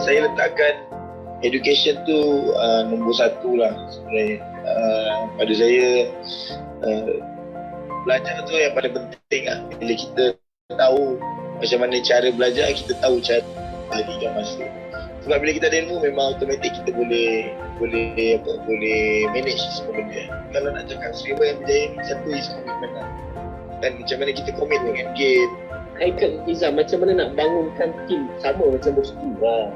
saya letakkan education tu nombor satu lah sebenarnya. Pada saya belajar tu yang paling penting lah. Bila kita tahu macam mana cara belajar, kita tahu cara bagikan masa. Sebab bila kita ada ilmu, memang automatik kita boleh manage semua benda. Kalau nak cakap Sriwa yang berjaya ni, satu is komitmen lah. Dan macam mana kita komit dengan game. Haikal Izzah, macam mana nak bangunkan tim sama macam Mustu lah.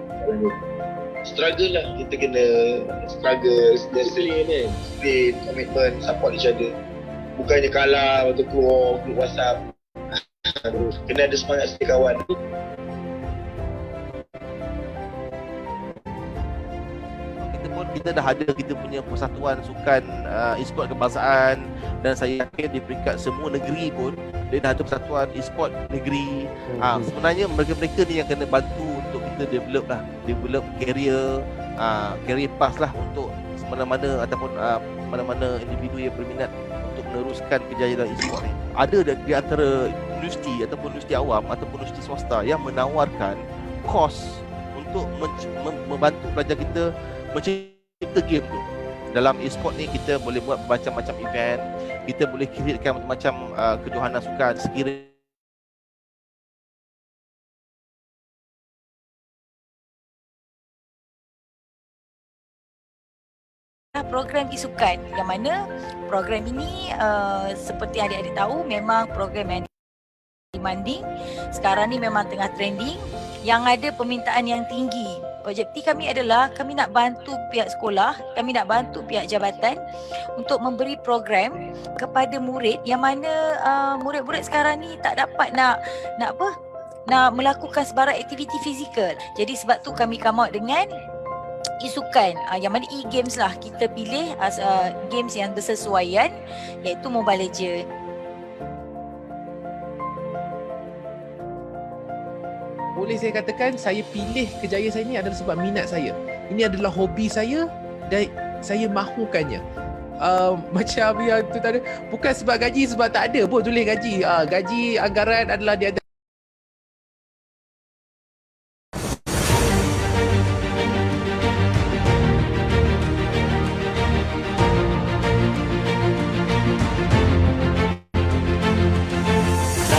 Struggle lah, kita kena struggle disiplin, komitmen, support each other. Bukannya kalah waktu keluar grup WhatsApp. Kena ada semangat sebagai kawan. Kita dah ada kita punya persatuan sukan e-sport kebangsaan, dan saya yakin di peringkat semua negeri pun dia dah ada persatuan e-sport negeri. Sebenarnya mereka-mereka ni yang kena bantu untuk kita develop career path lah untuk mana-mana ataupun mana-mana individu yang berminat untuk meneruskan kejayaan dalam e-sport ni. Ada di antara universiti ataupun universiti awam ataupun universiti swasta yang menawarkan kos untuk membantu pelajar kita mencipta game tu. Dalam e-sport ni kita boleh buat macam-macam event, kita boleh createkan macam-macam kejohanan sukan sekiranya program e-sukan, yang mana program ini seperti adik-adik tahu, memang program yang demanding. Sekarang ni memang tengah trending, yang ada permintaan yang tinggi. Objektif kami adalah kami nak bantu pihak sekolah, kami nak bantu pihak jabatan untuk memberi program kepada murid yang mana murid-murid sekarang ni tak dapat nak melakukan sebarang aktiviti fizikal. Jadi sebab tu kami come out dengan e-sukan, yang mana e-games lah kita pilih games yang bersesuaian, iaitu Mobile Legends. Boleh saya katakan saya pilih kejayaan saya ni adalah sebab minat saya. Ini adalah hobi saya dan saya mahukannya. Macam yang tu tadi, bukan sebab gaji, sebab tak ada pun tulis gaji. Gaji anggaran adalah di antara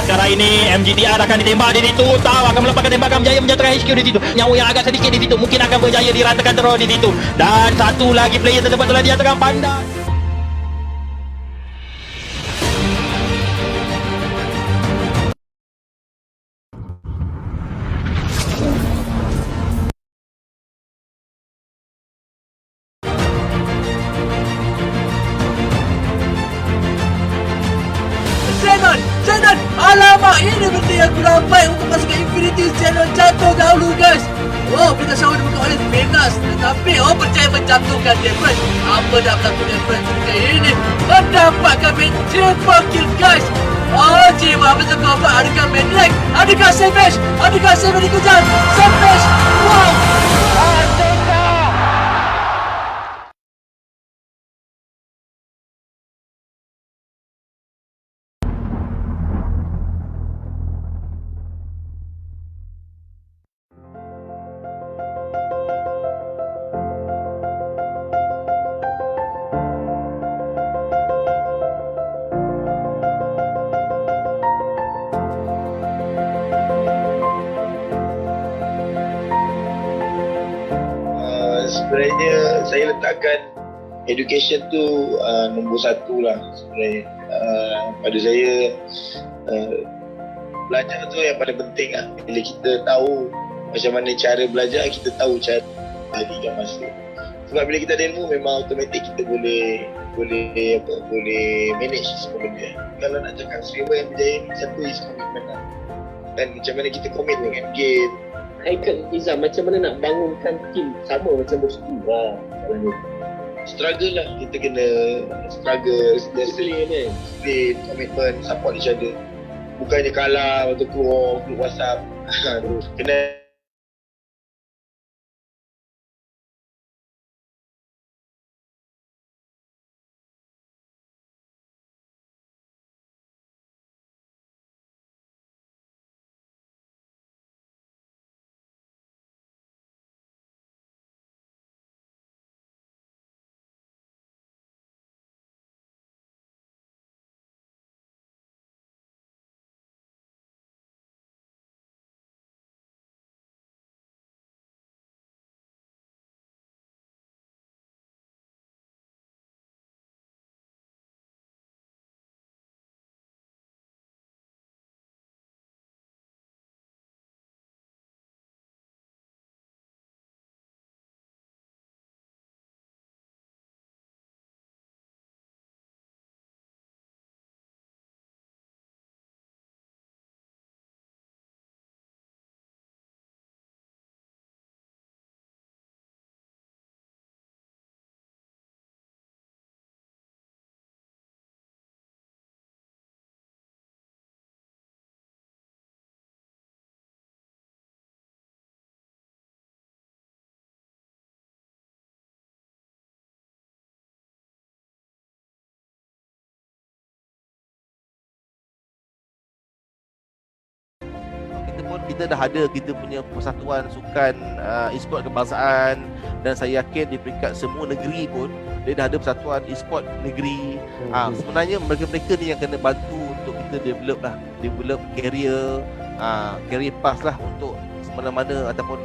Sekarang ini MGDR akan ditembak di situ, tahu akan melepaskan tembakan berjaya menjatuhkan HQ di situ. Nyawa yang agak sedikit di situ, mungkin akan berjaya diratakan terus di situ. Dan satu lagi player tersebut telah dijatuhkan pandai. Zenon! Alamak, ini benda yang kurang baik untuk masuk ke Infinity. Zenon jatuh dahulu, guys. Oh, kita selalu dibuka oleh Venus, tetapi percaya menjatuhkan dia, friends. Apa dah berlaku dengan friends ketika ini? Mendapatkan triple kill, guys. Oh, jiwa betul kau buat. Adakah Maniac? Adakah Savage? Adakah Savage dikejar? Savage! Wow! Sebenarnya saya letakkan education tu nombor satu lah sebenarnya. Pada saya belajar tu yang paling penting lah. Bila kita tahu macam mana cara belajar, kita tahu cara bagikan masa. Sebab bila kita ada ilmu, memang automatik kita boleh manage semua benda. Kalau nak cakap Sriwa yang berjaya ni, satu is komitmen lah. Dan macam mana kita komit dengan game. Haikal Izzah, macam mana nak bangunkan tim sama macam Mustu lah. Struggle lah, kita kena struggle disiplin, komitmen, support each other. Bukannya kalah waktu keluar grup WhatsApp. Kena pun kita dah ada kita punya persatuan sukan e-sport kebangsaan, dan saya yakin di peringkat semua negeri pun dia dah ada persatuan e-sport negeri. Sebenarnya mereka-mereka ni yang kena bantu untuk kita develop career path lah untuk mana-mana ataupun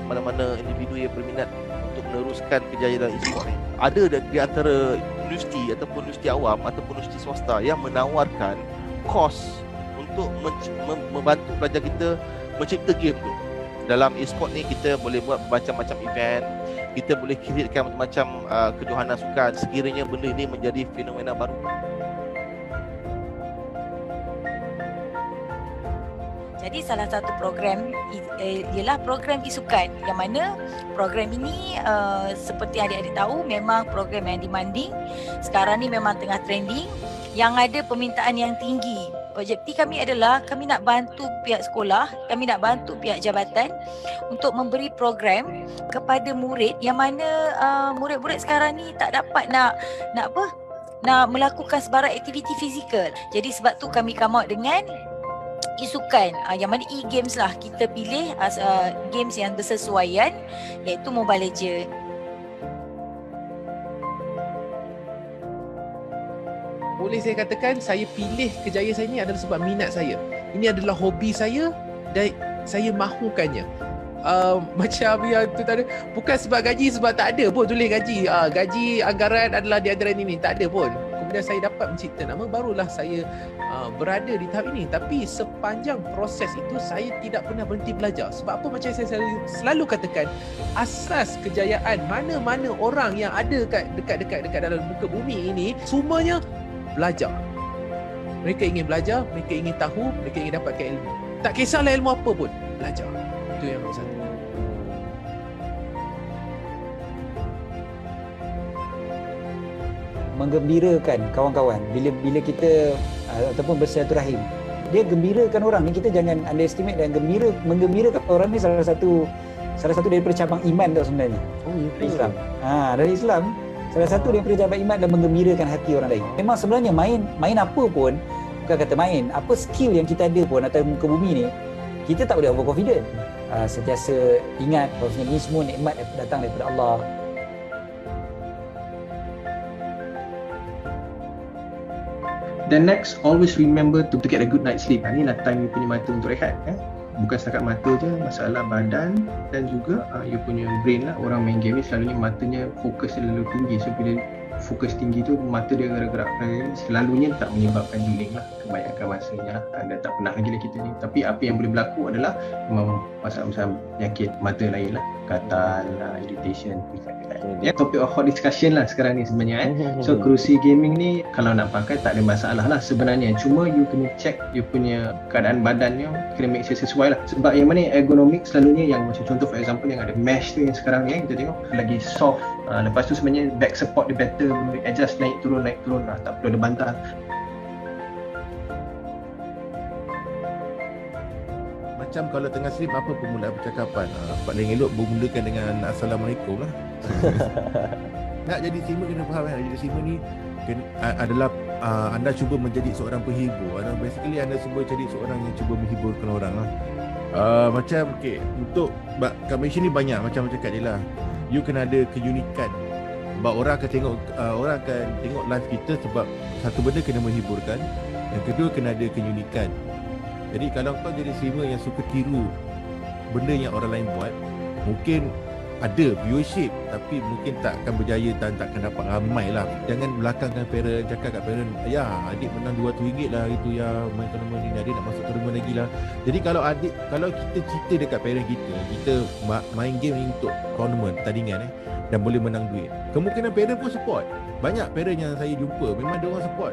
mana-mana individu yang berminat untuk meneruskan kejayaan e-sport ni. Ada di antara universiti ataupun universiti awam ataupun universiti swasta yang menawarkan kos untuk membantu pelajar kita mencipta game tu. Dalam e-sport ni kita boleh buat macam-macam event, kita boleh createkan macam-macam kejohanan sukan sekiranya benda ini menjadi fenomena baru. Jadi salah satu program ialah program e-sukan, yang mana program ini seperti adik-adik tahu memang program yang demanding. Sekarang ni memang tengah trending, yang ada permintaan yang tinggi. Objektif kami adalah kami nak bantu pihak sekolah, kami nak bantu pihak jabatan untuk memberi program kepada murid yang mana murid-murid sekarang ni tak dapat nak melakukan sebarang aktiviti fizikal. Jadi sebab tu kami come out dengan e-sukan, yang mana e-games lah kita pilih games yang bersesuaian, iaitu Mobile Legends. Boleh saya katakan saya pilih kerjaya saya ni adalah sebab minat saya. Ini adalah hobi saya dan saya mahukannya. Macam yang tu tadi, bukan sebab gaji, sebab tak ada pun tulis gaji. Gaji anggaran adalah di antara ini, tak ada pun. Kemudian saya dapat mencipta nama, barulah saya berada di tahap ini. Tapi sepanjang proses itu saya tidak pernah berhenti belajar. Sebab apa, macam saya selalu katakan, asas kejayaan mana-mana orang yang ada dekat dalam muka bumi ini, semuanya belajar. Mereka ingin belajar, mereka ingin tahu, mereka ingin dapatkan ilmu. Tak kisahlah ilmu apa pun, belajar. Itu yang nombor satu. Menggembirakan kawan-kawan bila kita ataupun bersilaturahim, dia gembirakan orang ni. Kita jangan underestimate, dan menggembirakan orang ni salah satu daripada cabang iman tau sebenarnya. Dari Islam. Dari Islam, salah satu daripada cabang iman dan menggembirakan hati orang lain. Memang sebenarnya main apa pun, bukan kata main, apa skill yang kita ada pun atas muka bumi ni, kita tak boleh overconfident. Sentiasa ingat bahawa ini semua nikmat datang daripada Allah. Then next, always remember to get a good night's sleep. Inilah time you punya mata untuk rehat. Bukan setakat mata je, masalah badan dan juga you punya brain lah. Orang main game ni selalunya matanya fokus terlalu tinggi. So bila fokus tinggi tu, mata dia gerak-gerak, selalunya tak menyebabkan juling lah kebanyakan masanya lah. Dan tak pernah lagi lah kita ni. Tapi apa yang boleh berlaku adalah memang masalah-masalah penyakit mata lain lah, katal, irritation, topik of hot discussion lah sekarang ni sebenarnya. So kerusi gaming ni kalau nak pakai tak ada masalah lah sebenarnya. Cuma you kena check you punya keadaan badannya, kena make sure sesuai lah. Sebab yang mana ergonomik selalunya yang macam contoh for example yang ada mesh tu yang sekarang ni kita tengok lagi soft. Lepas tu sebenarnya back support dia better, boleh adjust naik turun lah, tak perlu ada bantal. Macam kalau tengah sleep, apa permulaan percakapan? Paling elok bermulakan dengan Assalamualaikum lah. Nak jadi streamer kena faham kan? Jadi streamer ni adalah anda cuba menjadi seorang penghibur. Basically anda cuba jadi seorang yang cuba menghiburkan orang lah. Macam okay, untuk Kamisha ni banyak macam cakap je lah. You kena ada keunikan. Sebab orang akan tengok live kita sebab satu benda kena menghiburkan, yang kedua kena ada keunikan. Jadi kalau kau jadi streamer yang suka tiru benda yang orang lain buat, mungkin ada viewership tapi mungkin tak akan berjaya dan tak akan dapat ramai lah. Jangan belakangkan parent, cakap kat parent, ya adik menang RM200 lah itu ya, main tournament ni, adik nak masuk tournament lagi lah. Jadi kalau kita cerita dekat parent kita main game ni untuk tournament, pertandingan dan boleh menang duit, kemungkinan parent pun support. Banyak parent yang saya jumpa memang dia orang support.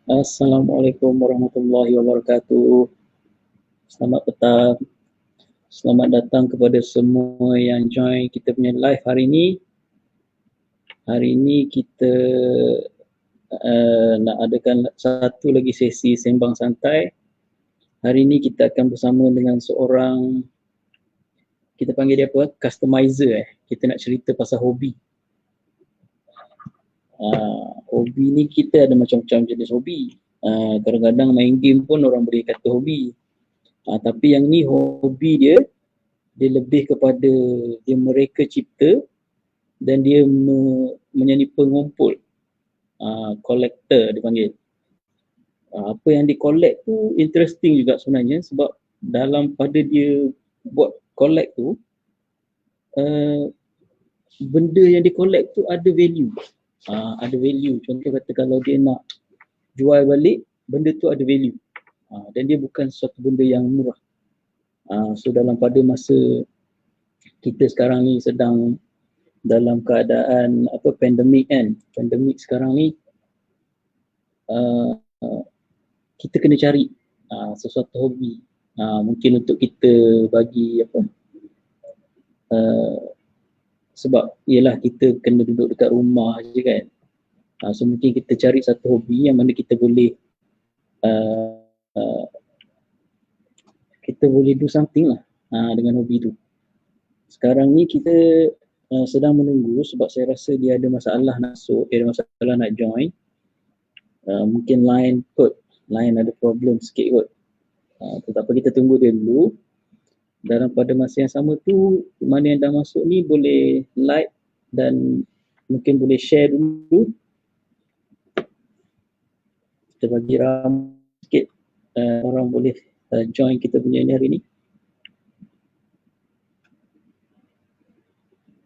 Assalamualaikum warahmatullahi wabarakatuh. Selamat petang. Selamat datang kepada semua yang join kita punya live hari ini. Hari ini kita nak adakan satu lagi sesi sembang santai. Hari ini kita akan bersama dengan seorang, kita panggil dia apa? Customizer. Kita nak cerita pasal hobi. Hobi ni kita ada macam-macam jenis hobi. Kadang-kadang main game pun orang boleh kata hobi. Tapi yang ni hobi dia lebih kepada dia mereka cipta dan dia menjadi pengumpul, collector dia panggil. Apa yang dia collect tu interesting juga sebenarnya, sebab dalam pada dia buat collect tu, benda yang dia collect tu ada value. Ada value. Contoh kata kalau dia nak jual balik, benda tu ada value. Dan dia bukan suatu benda yang murah. So dalam pada masa kita sekarang ni sedang dalam keadaan pandemik kan. Pandemik sekarang ni kita kena cari sesuatu hobi. Mungkin untuk kita bagi sebab ialah kita kena duduk dekat rumah je kan. So mungkin kita cari satu hobi yang mana kita boleh do something lah dengan hobi tu. Sekarang ni kita sedang menunggu sebab saya rasa dia ada masalah nak masuk, dia ada masalah nak join. Mungkin line ada problem sikit kot. Tetapi kita tunggu dia dulu. Dalam pada masa yang sama tu, mana yang dah masuk ni boleh like dan mungkin boleh share dulu. Kita bagi ramai sikit, orang boleh join kita punya ni hari ni.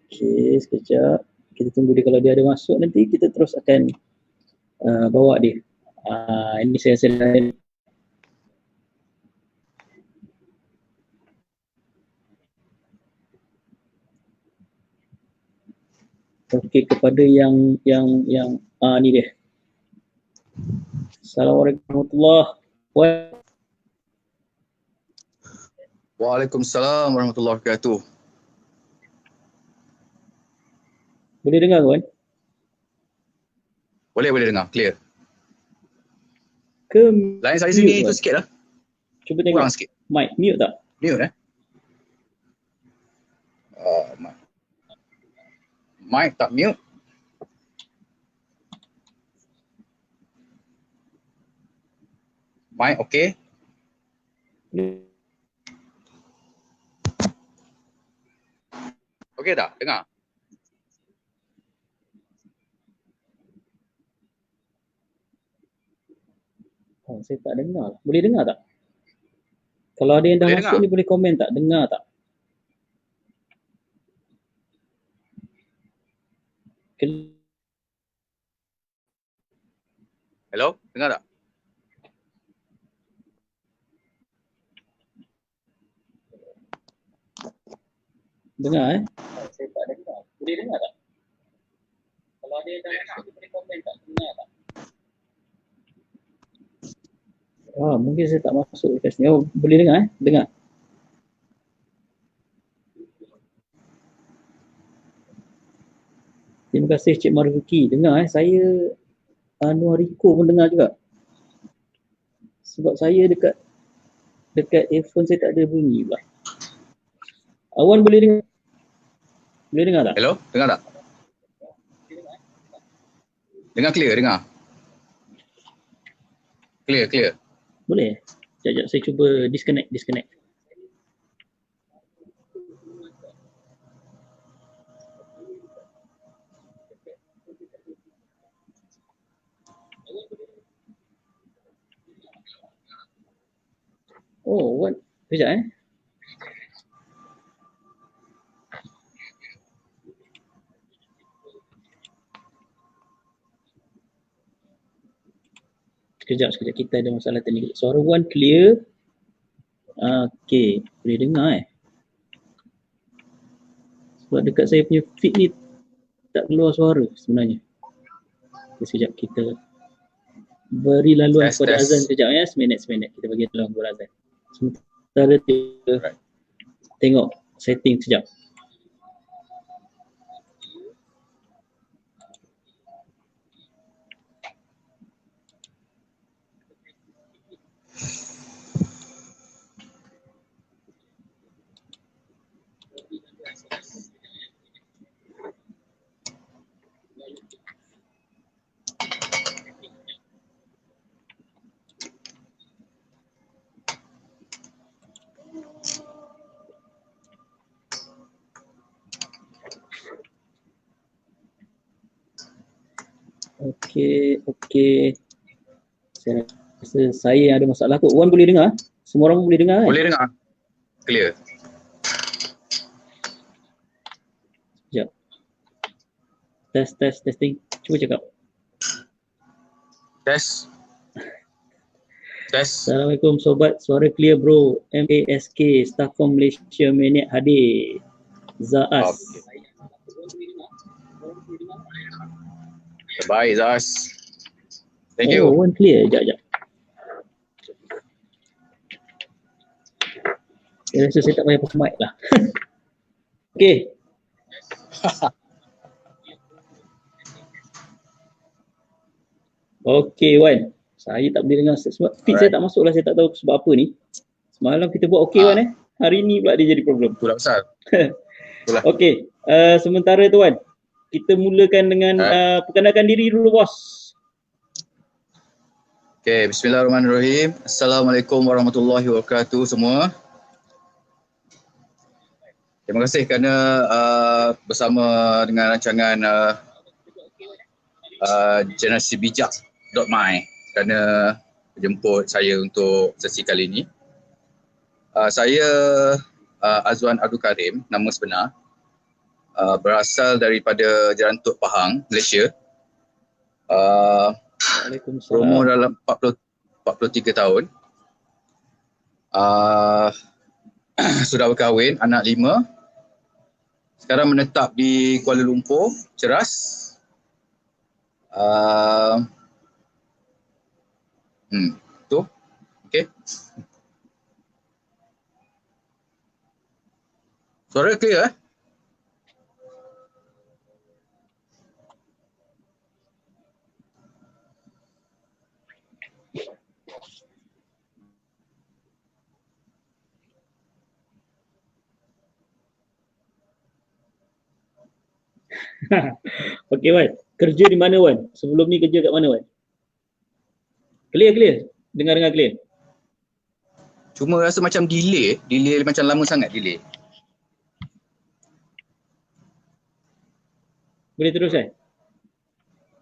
Okay, sekejap. Kita tunggu dia, kalau dia ada masuk nanti kita terus akan bawa dia. Ini saya lain. Okey, kepada yang ni dia. Assalamualaikum warahmatullahi wabarakatuh. Waalaikumsalam warahmatullahi wabarakatuh. Boleh dengar kawan? Boleh dengar, clear. Ke Lain saya sini tu sikit lah. Cuba tengok. Kurang sikit. Mic, mute tak? Mute mic tak mute. Mic okey. Okey tak? Dengar? Saya tak dengar. Boleh dengar tak? Kalau ada yang dah Boleh masuk dengar. ni boleh komen tak? Dengar tak? Hello? Dengar tak? Dengar Saya tak dengar. Boleh dengar tak? Kalau ada yang dah masuk ni boleh komen tak? Dengar tak? Mungkin saya tak masuk dekat sini. Boleh dengar Dengar. Terima kasih Cik Marzuki. Dengar saya Anwar Riko pun dengar juga. Sebab saya dekat earphone saya tak ada bunyi pula. Awan boleh dengar? Boleh dengar tak? Hello? Dengar tak? Dengar clear, dengar. Clear. Boleh? Sekejap, saya cuba disconnect. What? Sekejap Sekejap, kita ada masalah teknik. Suara Wan clear. Okay, boleh dengar Sebab dekat saya punya feed ni tak keluar suara sebenarnya. Okay, sekejap kita beri laluan kepada azan sekejap seminit. Kita bagi laluan kepada azan. Sementara tengok setting sekejap. Okey. Saya rasa saya ada masalah kot. Wan boleh dengar? Semua orang boleh dengar kan? Boleh dengar? Clear. Sekejap. Testing. Cuba cakap. Test. Assalamualaikum sobat, suara clear bro. MASK, Starcom Malaysia Minit hadir. Zaas. Baik Zaz. Thank Oh, you. Wan clear. Sekejap. Saya rasa saya tak payah pakai mic lah. Okey. Okey Wan. Saya tak boleh dengar sebab feed saya tak masuk lah. Saya tak tahu sebab apa ni. Semalam kita buat okey Wan Hari ni pula dia jadi problem. Itulah pasal. Okey. Sementara tu Wan, kita mulakan dengan perkenalkan diri dulu bos. Okay, bismillahirrahmanirrahim. Assalamualaikum warahmatullahi wabarakatuh semua. Terima kasih kerana bersama dengan rancangan Generasi Bijak.my kerana menjemput saya untuk sesi kali ini. Saya Azwan Abdul Karim, nama sebenar. Berasal daripada Jerantuk, Pahang, Malaysia. Berumur dalam 43 tahun. Sudah berkahwin, anak 5. Sekarang menetap di Kuala Lumpur, Ceras. Tu. Okey. Suara clear Okey Wan, kerja di mana Wan? Sebelum ni kerja kat mana Wan? Clear. Dengar clear. Cuma rasa macam delay macam lama sangat delay. Boleh terus kan?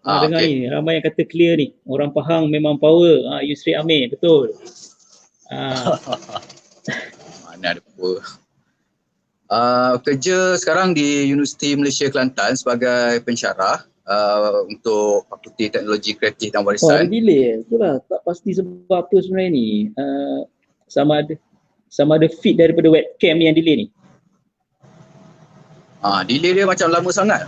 Ah, Dengar okey. ni, ramai yang kata clear ni. Orang Pahang memang power. Yusri Amir, betul. Mana ada apa. Kerja sekarang di Universiti Malaysia Kelantan sebagai pensyarah untuk Fakulti Teknologi Kreatif dan Oh, ada Warisan. delay. Itulah, tak pasti sebab apa sebenarnya ni. Sama ada feed daripada webcam ni yang delay ni. Delay dia macam lama sangat.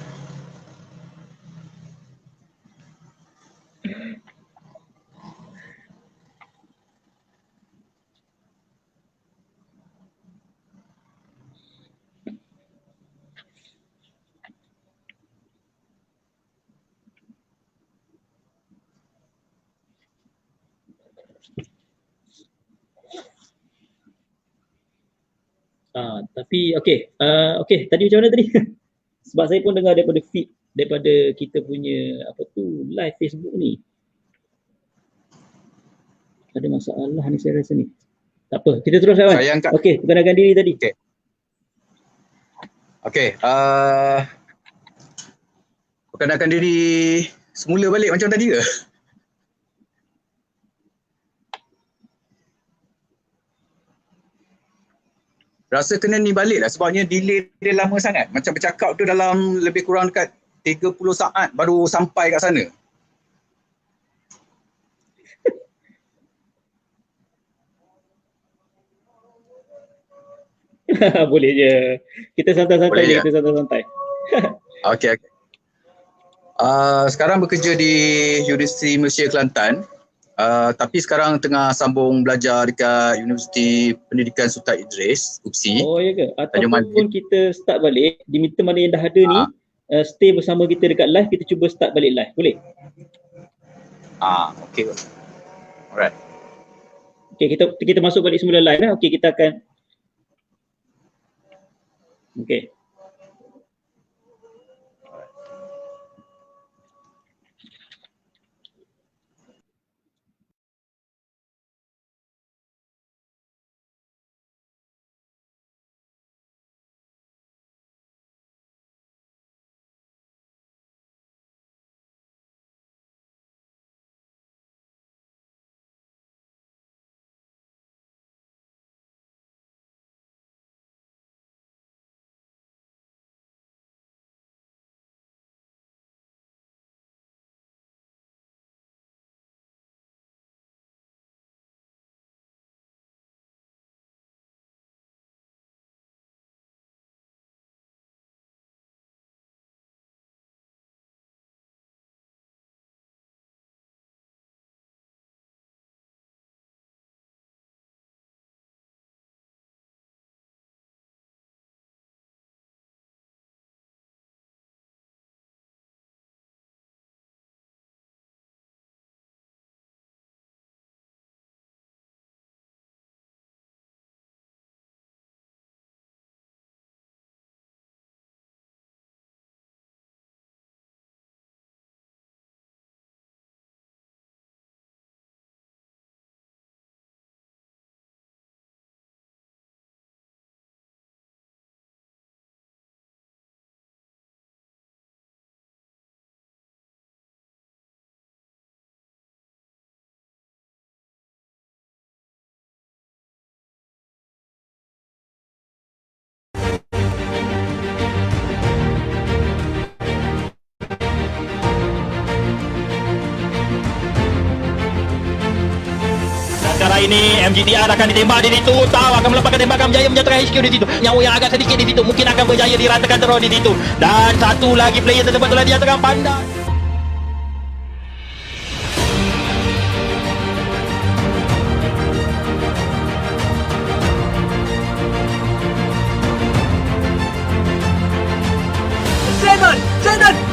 Tapi okey, tadi macam mana tadi? Sebab saya pun dengar daripada feed daripada kita punya live Facebook ni. Ada masalah ni saya rasa ni. Tak apa, kita terus Wan. Okey, perkenalkan diri tadi. Okey, perkenalkan diri semula balik macam tadi ke? Rasa kena ni balik lah sebabnya delay dia lama sangat. Macam bercakap tu dalam lebih kurang dekat 30 saat baru sampai kat sana. Boleh je. Kita santai-santai je, kita santai-santai. Okey. Sekarang bekerja di Universiti Malaysia Kelantan Tapi sekarang tengah sambung belajar dekat Universiti Pendidikan Sultan Idris, UPSI. Oh ya ke? Tanjung Ataupun Mazin. kita start balik, diminta mana yang dah ada ni, stay bersama kita dekat live, kita cuba start balik live. Boleh? Okay. Alright. Okay, kita masuk balik semula live lah. Okay, kita akan okay. Sekarang ini MGTR akan ditembak di situ, tahu akan melepaskan tembakan berjaya menjatuhkan HQ di situ. Nyawa yang agak sedikit di situ, mungkin akan berjaya diratakan terus di situ. Dan satu lagi player tersebut telah dijatuhkan pandai. Zenon!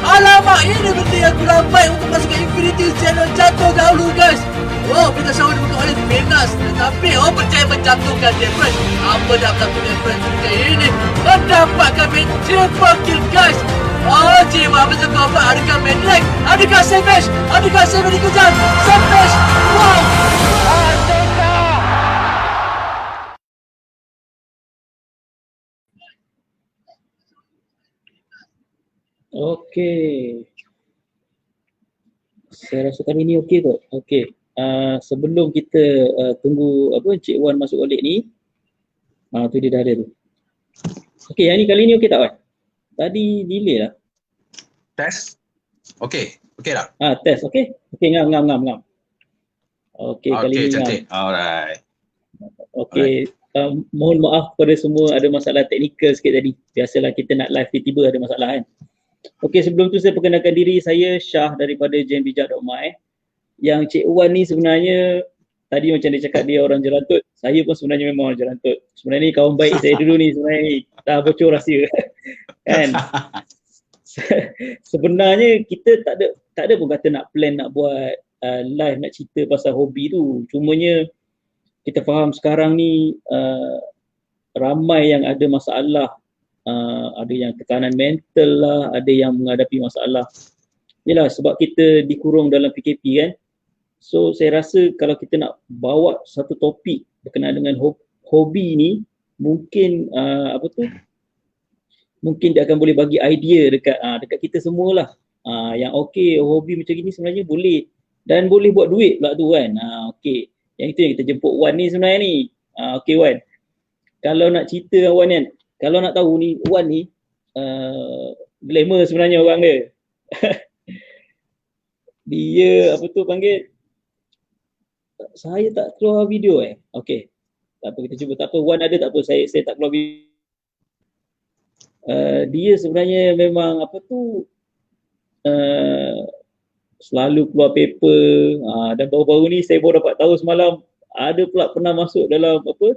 Alamak, ini benda yang kurang baik untuk masuk ke Infinity. Zenon jatuh dahulu guys. Oh, kita sahur dibuka oleh Venus. Tetapi, percaya menjatuhkan dia friends. Apa dah berlaku dengan friends ketika ini? Mendapatkan triple kill guys. Oh, jiwa bersekor apa? Adakah Medlek? Adakah Savage? Adakah Savage dikejar? Savage! Wow! Okey. Saya rasa kali ni okey kot. Okey. Sebelum kita tunggu Encik Wan masuk balik ni. Tu dia dah ada tu. Okey, yang ni kali ni okey tak Wan? Tadi delay lah. Test. Okey tak? Test okey. Okey, ngam. Okey, kali ni cantik. Alright. Okey. Mohon maaf kepada semua, ada masalah teknikal sikit tadi. Biasalah kita nak live tiba-tiba ada masalah kan. Okey, sebelum tu saya perkenalkan diri, saya Syah daripada jenbijak.my. Yang Cik Wan ni sebenarnya tadi macam dia cakap dia orang Jerantut. Saya pun sebenarnya memang orang Jerantut. Sebenarnya ni kawan baik saya dulu ni sebenarnya ni. Dah bocor rahsia. Kan? Sebenarnya kita tak ada pun kata nak plan nak buat live nak cerita pasal hobi tu. Cumanya kita faham sekarang ni ramai yang ada masalah. Ada yang tekanan mental lah, ada yang menghadapi masalah. Yalah, sebab kita dikurung dalam PKP kan. So saya rasa kalau kita nak bawa satu topik berkenaan dengan hobi ni, mungkin mungkin dia akan boleh bagi idea dekat kita semualah. Yang okey, hobi macam gini sebenarnya boleh dan boleh buat duit pula tu kan. Okey. Yang itu yang kita jemput Wan ni sebenarnya ni. Okey Wan. Kalau nak cerita Wan kan, kalau nak tahu ni Wan ni glamour sebenarnya orang dia. Dia panggil, saya tak keluar video okey. Tak apa, kita cuba. Tak apa, Wan ada tak apa, saya tak keluar video. Dia sebenarnya memang selalu keluar paper. Dan baru-baru ni saya baru dapat tahu semalam ada pula pernah masuk dalam apa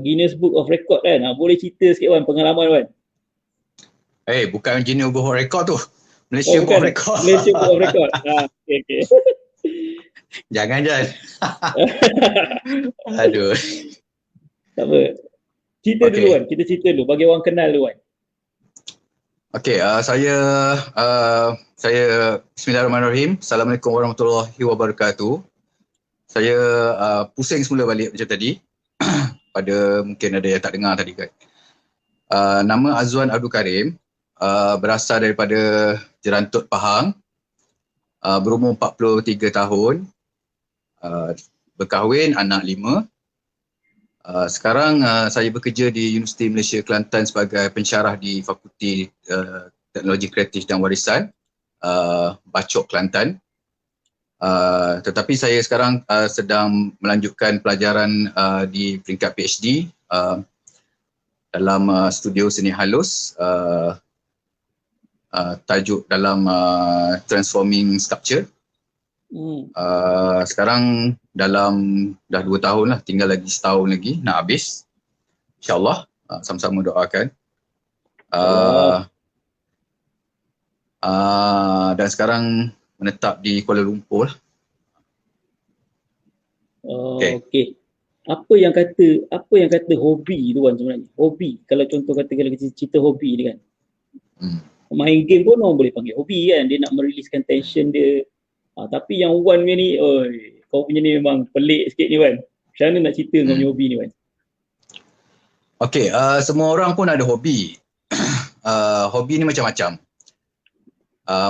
Guinness Book of Record kan. Boleh cerita sikit Wan pengalaman Wan? Bukan Guinness Book of Record tu. Malaysia Book of Record. Malaysia Book of Record. Okay. Jangan. Aduh. Tak apa. Cerita dulu Wan. Kita cerita dulu. Bagi orang kenal dulu Wan. Saya Bismillahirrahmanirrahim. Assalamualaikum warahmatullahi wabarakatuh. Saya pusing semula balik macam tadi. Pada mungkin ada yang tak dengar tadi kan. Nama Azwan Abdul Karim, berasal daripada Jerantut Pahang, berumur 43 tahun, berkahwin, anak 5. Sekarang saya bekerja di Universiti Malaysia Kelantan sebagai pensyarah di Fakulti Teknologi Kreatif dan Warisan, Bacok Kelantan. Tetapi saya sekarang sedang melanjutkan pelajaran di peringkat PhD dalam studio seni halus, tajuk dalam Transforming Sculpture. Sekarang dalam dah 2 tahun lah, tinggal lagi setahun lagi nak habis, InsyaAllah. Sama-sama doakan. Dan sekarang menetap di Kuala Lumpur. Okey. Apa yang kata hobi tu Wan sebenarnya? Hobi. Kalau contoh kata kalau kita cerita hobi ni kan. Main game pun orang boleh panggil hobi kan. Dia nak meriliskan tension dia. Tapi yang Wan punya ni, kau punya ni memang pelik sikit ni Wan. Macam mana nak cerita kau punya hobi ni Wan? Okey, semua orang pun ada hobi. Hobi ni macam-macam.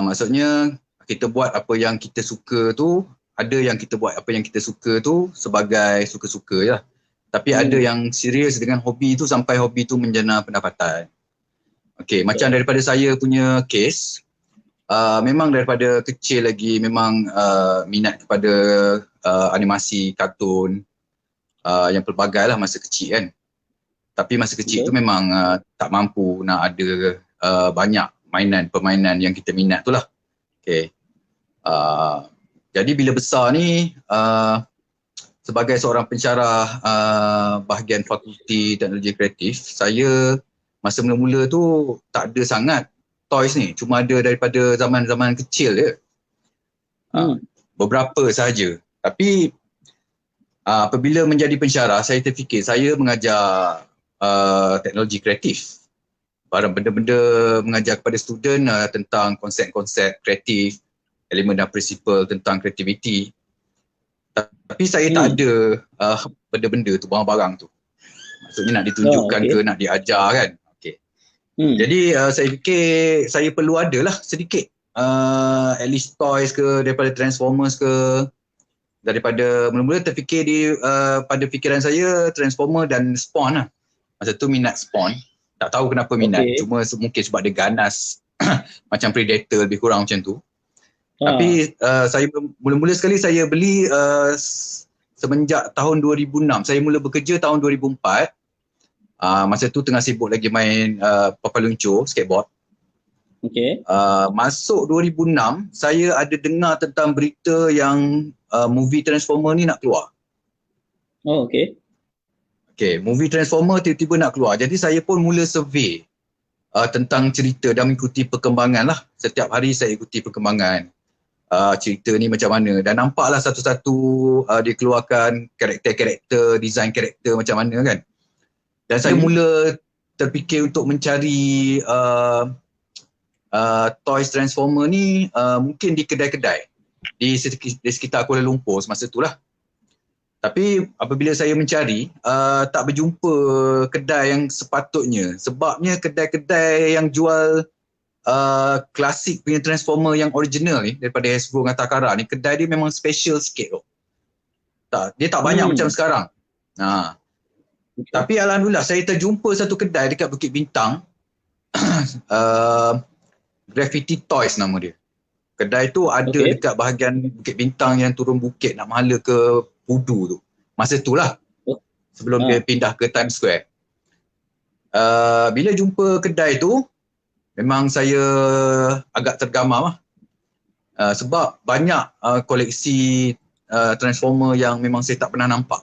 Maksudnya kita buat apa yang kita suka tu, ada yang kita buat apa yang kita suka tu sebagai suka-suka je lah. Tapi ada yang serius dengan hobi tu sampai hobi tu menjana pendapatan. Okey, macam daripada saya punya case, memang daripada kecil lagi memang minat kepada animasi, kartun, yang pelbagai lah masa kecil kan. Tapi masa kecil tu memang tak mampu nak ada banyak permainan yang kita minat tu lah. Okay. Jadi bila besar ni, sebagai seorang pensyarah bahagian Fakulti Teknologi Kreatif, saya masa mula-mula tu tak ada sangat toys ni. Cuma ada daripada zaman-zaman kecil je. Beberapa sahaja. Tapi apabila menjadi pensyarah, saya terfikir saya mengajar teknologi kreatif. Barang benda-benda mengajar kepada student tentang konsep-konsep kreatif, elemen dan prinsipal tentang kreativiti. Tapi saya tak ada benda-benda tu, barang-barang tu. Maksudnya nak ditunjukkan ke, nak diajar kan. Okay. Jadi saya fikir saya perlu ada lah sedikit. At least toys ke, daripada Transformers ke. Daripada mula-mula terfikir pada fikiran saya Transformer dan Spawn lah. Masa tu minat Spawn. Tak tahu kenapa minat. Cuma mungkin sebab dia ganas. Macam Predator lebih kurang macam tu. Tapi saya mula-mula sekali saya beli semenjak tahun 2006. Saya mula bekerja tahun 2004. Masa tu tengah sibuk lagi main papan luncur, skateboard. Masuk 2006, saya ada dengar tentang berita yang movie Transformer ni nak keluar. Movie Transformer tiba-tiba nak keluar. Jadi saya pun mula survey tentang cerita dan mengikuti perkembangan lah. Setiap hari saya ikuti perkembangan cerita ni macam mana. Dan nampaklah satu-satu dikeluarkan karakter-karakter, design karakter macam mana kan. Dan saya mula terfikir untuk mencari toys Transformer ni mungkin di kedai-kedai di sekitar Kuala Lumpur semasa tu lah. Tapi apabila saya mencari, tak berjumpa kedai yang sepatutnya. Sebabnya kedai-kedai yang jual klasik punya Transformer yang original ni, daripada Hasbro dengan Takara ni, kedai dia memang special sikit tu. Dia tak banyak macam sekarang. Tapi alhamdulillah saya terjumpa satu kedai dekat Bukit Bintang. Graffiti Toys nama dia. Kedai tu ada dekat bahagian Bukit Bintang yang turun bukit nak menghala ke Pudu tu. Masa tu lah. Sebelum dia pindah ke Times Square. Bila jumpa kedai tu, memang saya agak tergamam lah. Sebab banyak koleksi Transformer yang memang saya tak pernah nampak.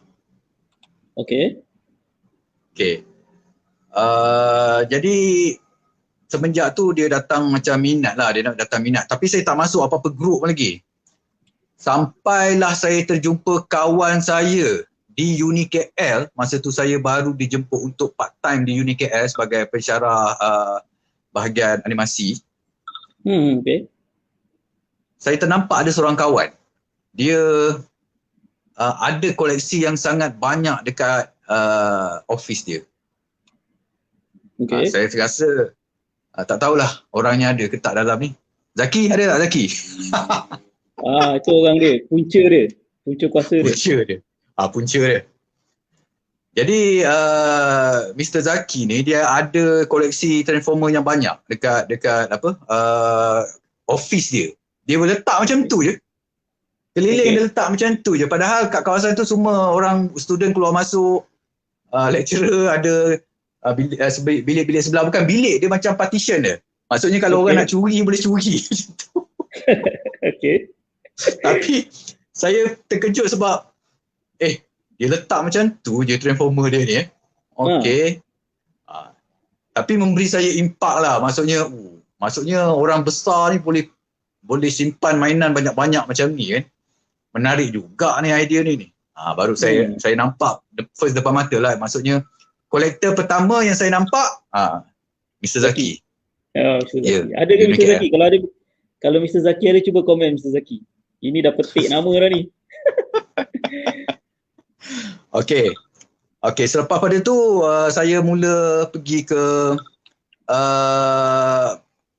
Okey. Okay. Jadi semenjak tu dia datang macam minat lah, dia nak datang minat. Tapi saya tak masuk apa-apa grup lagi. Sampailah saya terjumpa kawan saya di UniKL. Masa tu saya baru dijemput untuk part time di UniKL sebagai pensyarah bahagian animasi. Okay. Saya ternampak ada seorang kawan. Dia ada koleksi yang sangat banyak dekat office dia. Okay. Saya rasa tak tahulah orangnya ada ke tak dalam ni. Zaki ada tak Zaki? Itu orang dia, punca dia. Punca kuasa dia. Punca dia. Punca dia. Jadi Mr. Zaki ni dia ada koleksi Transformer yang banyak dekat office dia. Dia boleh letak macam tu je. Keliling dia letak macam tu je. Padahal kat kawasan tu semua orang student keluar masuk, lecturer ada bilik-bilik sebelah, bukan bilik, dia macam partition dia. Maksudnya kalau orang nak curi boleh curi. Okay. Tapi saya terkejut sebab dia letak macam tu je Transformer dia ni. Okay. Tapi memberi saya impak lah. Maksudnya orang besar ni boleh simpan mainan banyak-banyak macam ni kan. Menarik juga ni idea ni. Baru saya nampak first depan mata lah. Maksudnya kolektor pertama yang saya nampak Mr. Zaki. Mr. Zaki. Ada ke Mr. Zaki? Kalau Mr. Zaki ada, cuba komen Mr. Zaki. Ini dah petik nama dah ni. Okay, selepas pada tu saya mula pergi ke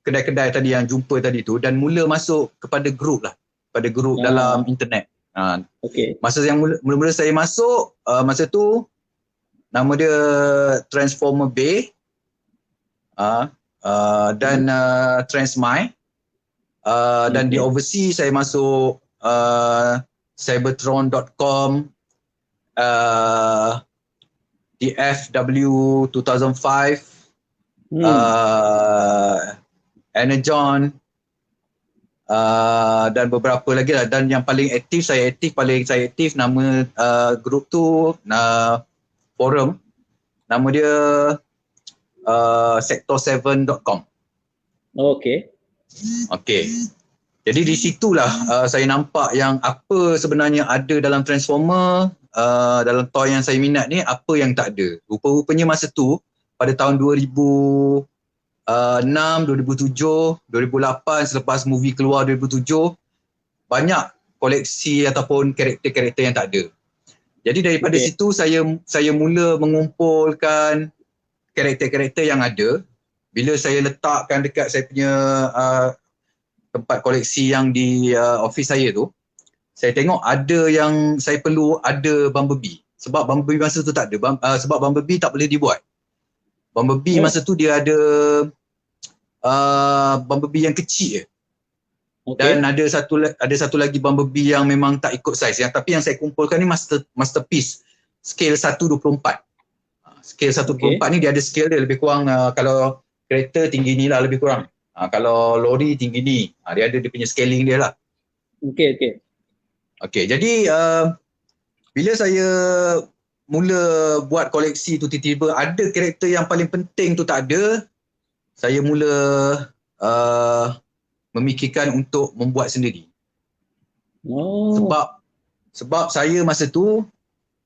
kedai-kedai tadi yang jumpa tadi tu dan mula masuk kepada grup lah. Pada grup dalam internet. Masa yang mula-mula saya masuk, masa tu nama dia Transformer Bay dan Transmy. Dan di overseas saya masuk cybertron.com, DFW 2005, Energon, dan beberapa lagi lah. Dan yang paling aktif saya aktif nama grup tu forum, nama dia sector7.com. Okay. Jadi di situlah saya nampak yang apa sebenarnya ada dalam Transformer, dalam toy yang saya minat ni, apa yang tak ada. Rupa-rupanya masa tu pada tahun 2006, 2007, 2008, selepas movie keluar 2007, banyak koleksi ataupun karakter-karakter yang tak ada. Jadi daripada situ saya mula mengumpulkan karakter-karakter yang ada. Bila saya letakkan dekat saya punya tempat koleksi yang di office saya tu, saya tengok ada yang saya perlu ada Bumblebee. Sebab Bumblebee masa tu tak ada. Sebab Bumblebee tak boleh dibuat. Bumblebee masa tu dia ada Bumblebee yang kecil je. Dan ada satu lagi Bumblebee yang memang tak ikut saiz. Tapi yang saya kumpulkan ni masterpiece. Scale 1/24. Scale 1/24 ni dia ada scale dia lebih kurang kalau kereta tinggi ni lah lebih kurang. Kalau lori tinggi ni. Dia ada dia punya scaling dia lah. Okay, jadi bila saya mula buat koleksi tu, tiba-tiba ada karakter yang paling penting tu tak ada, saya mula memikirkan untuk membuat sendiri. Sebab saya masa tu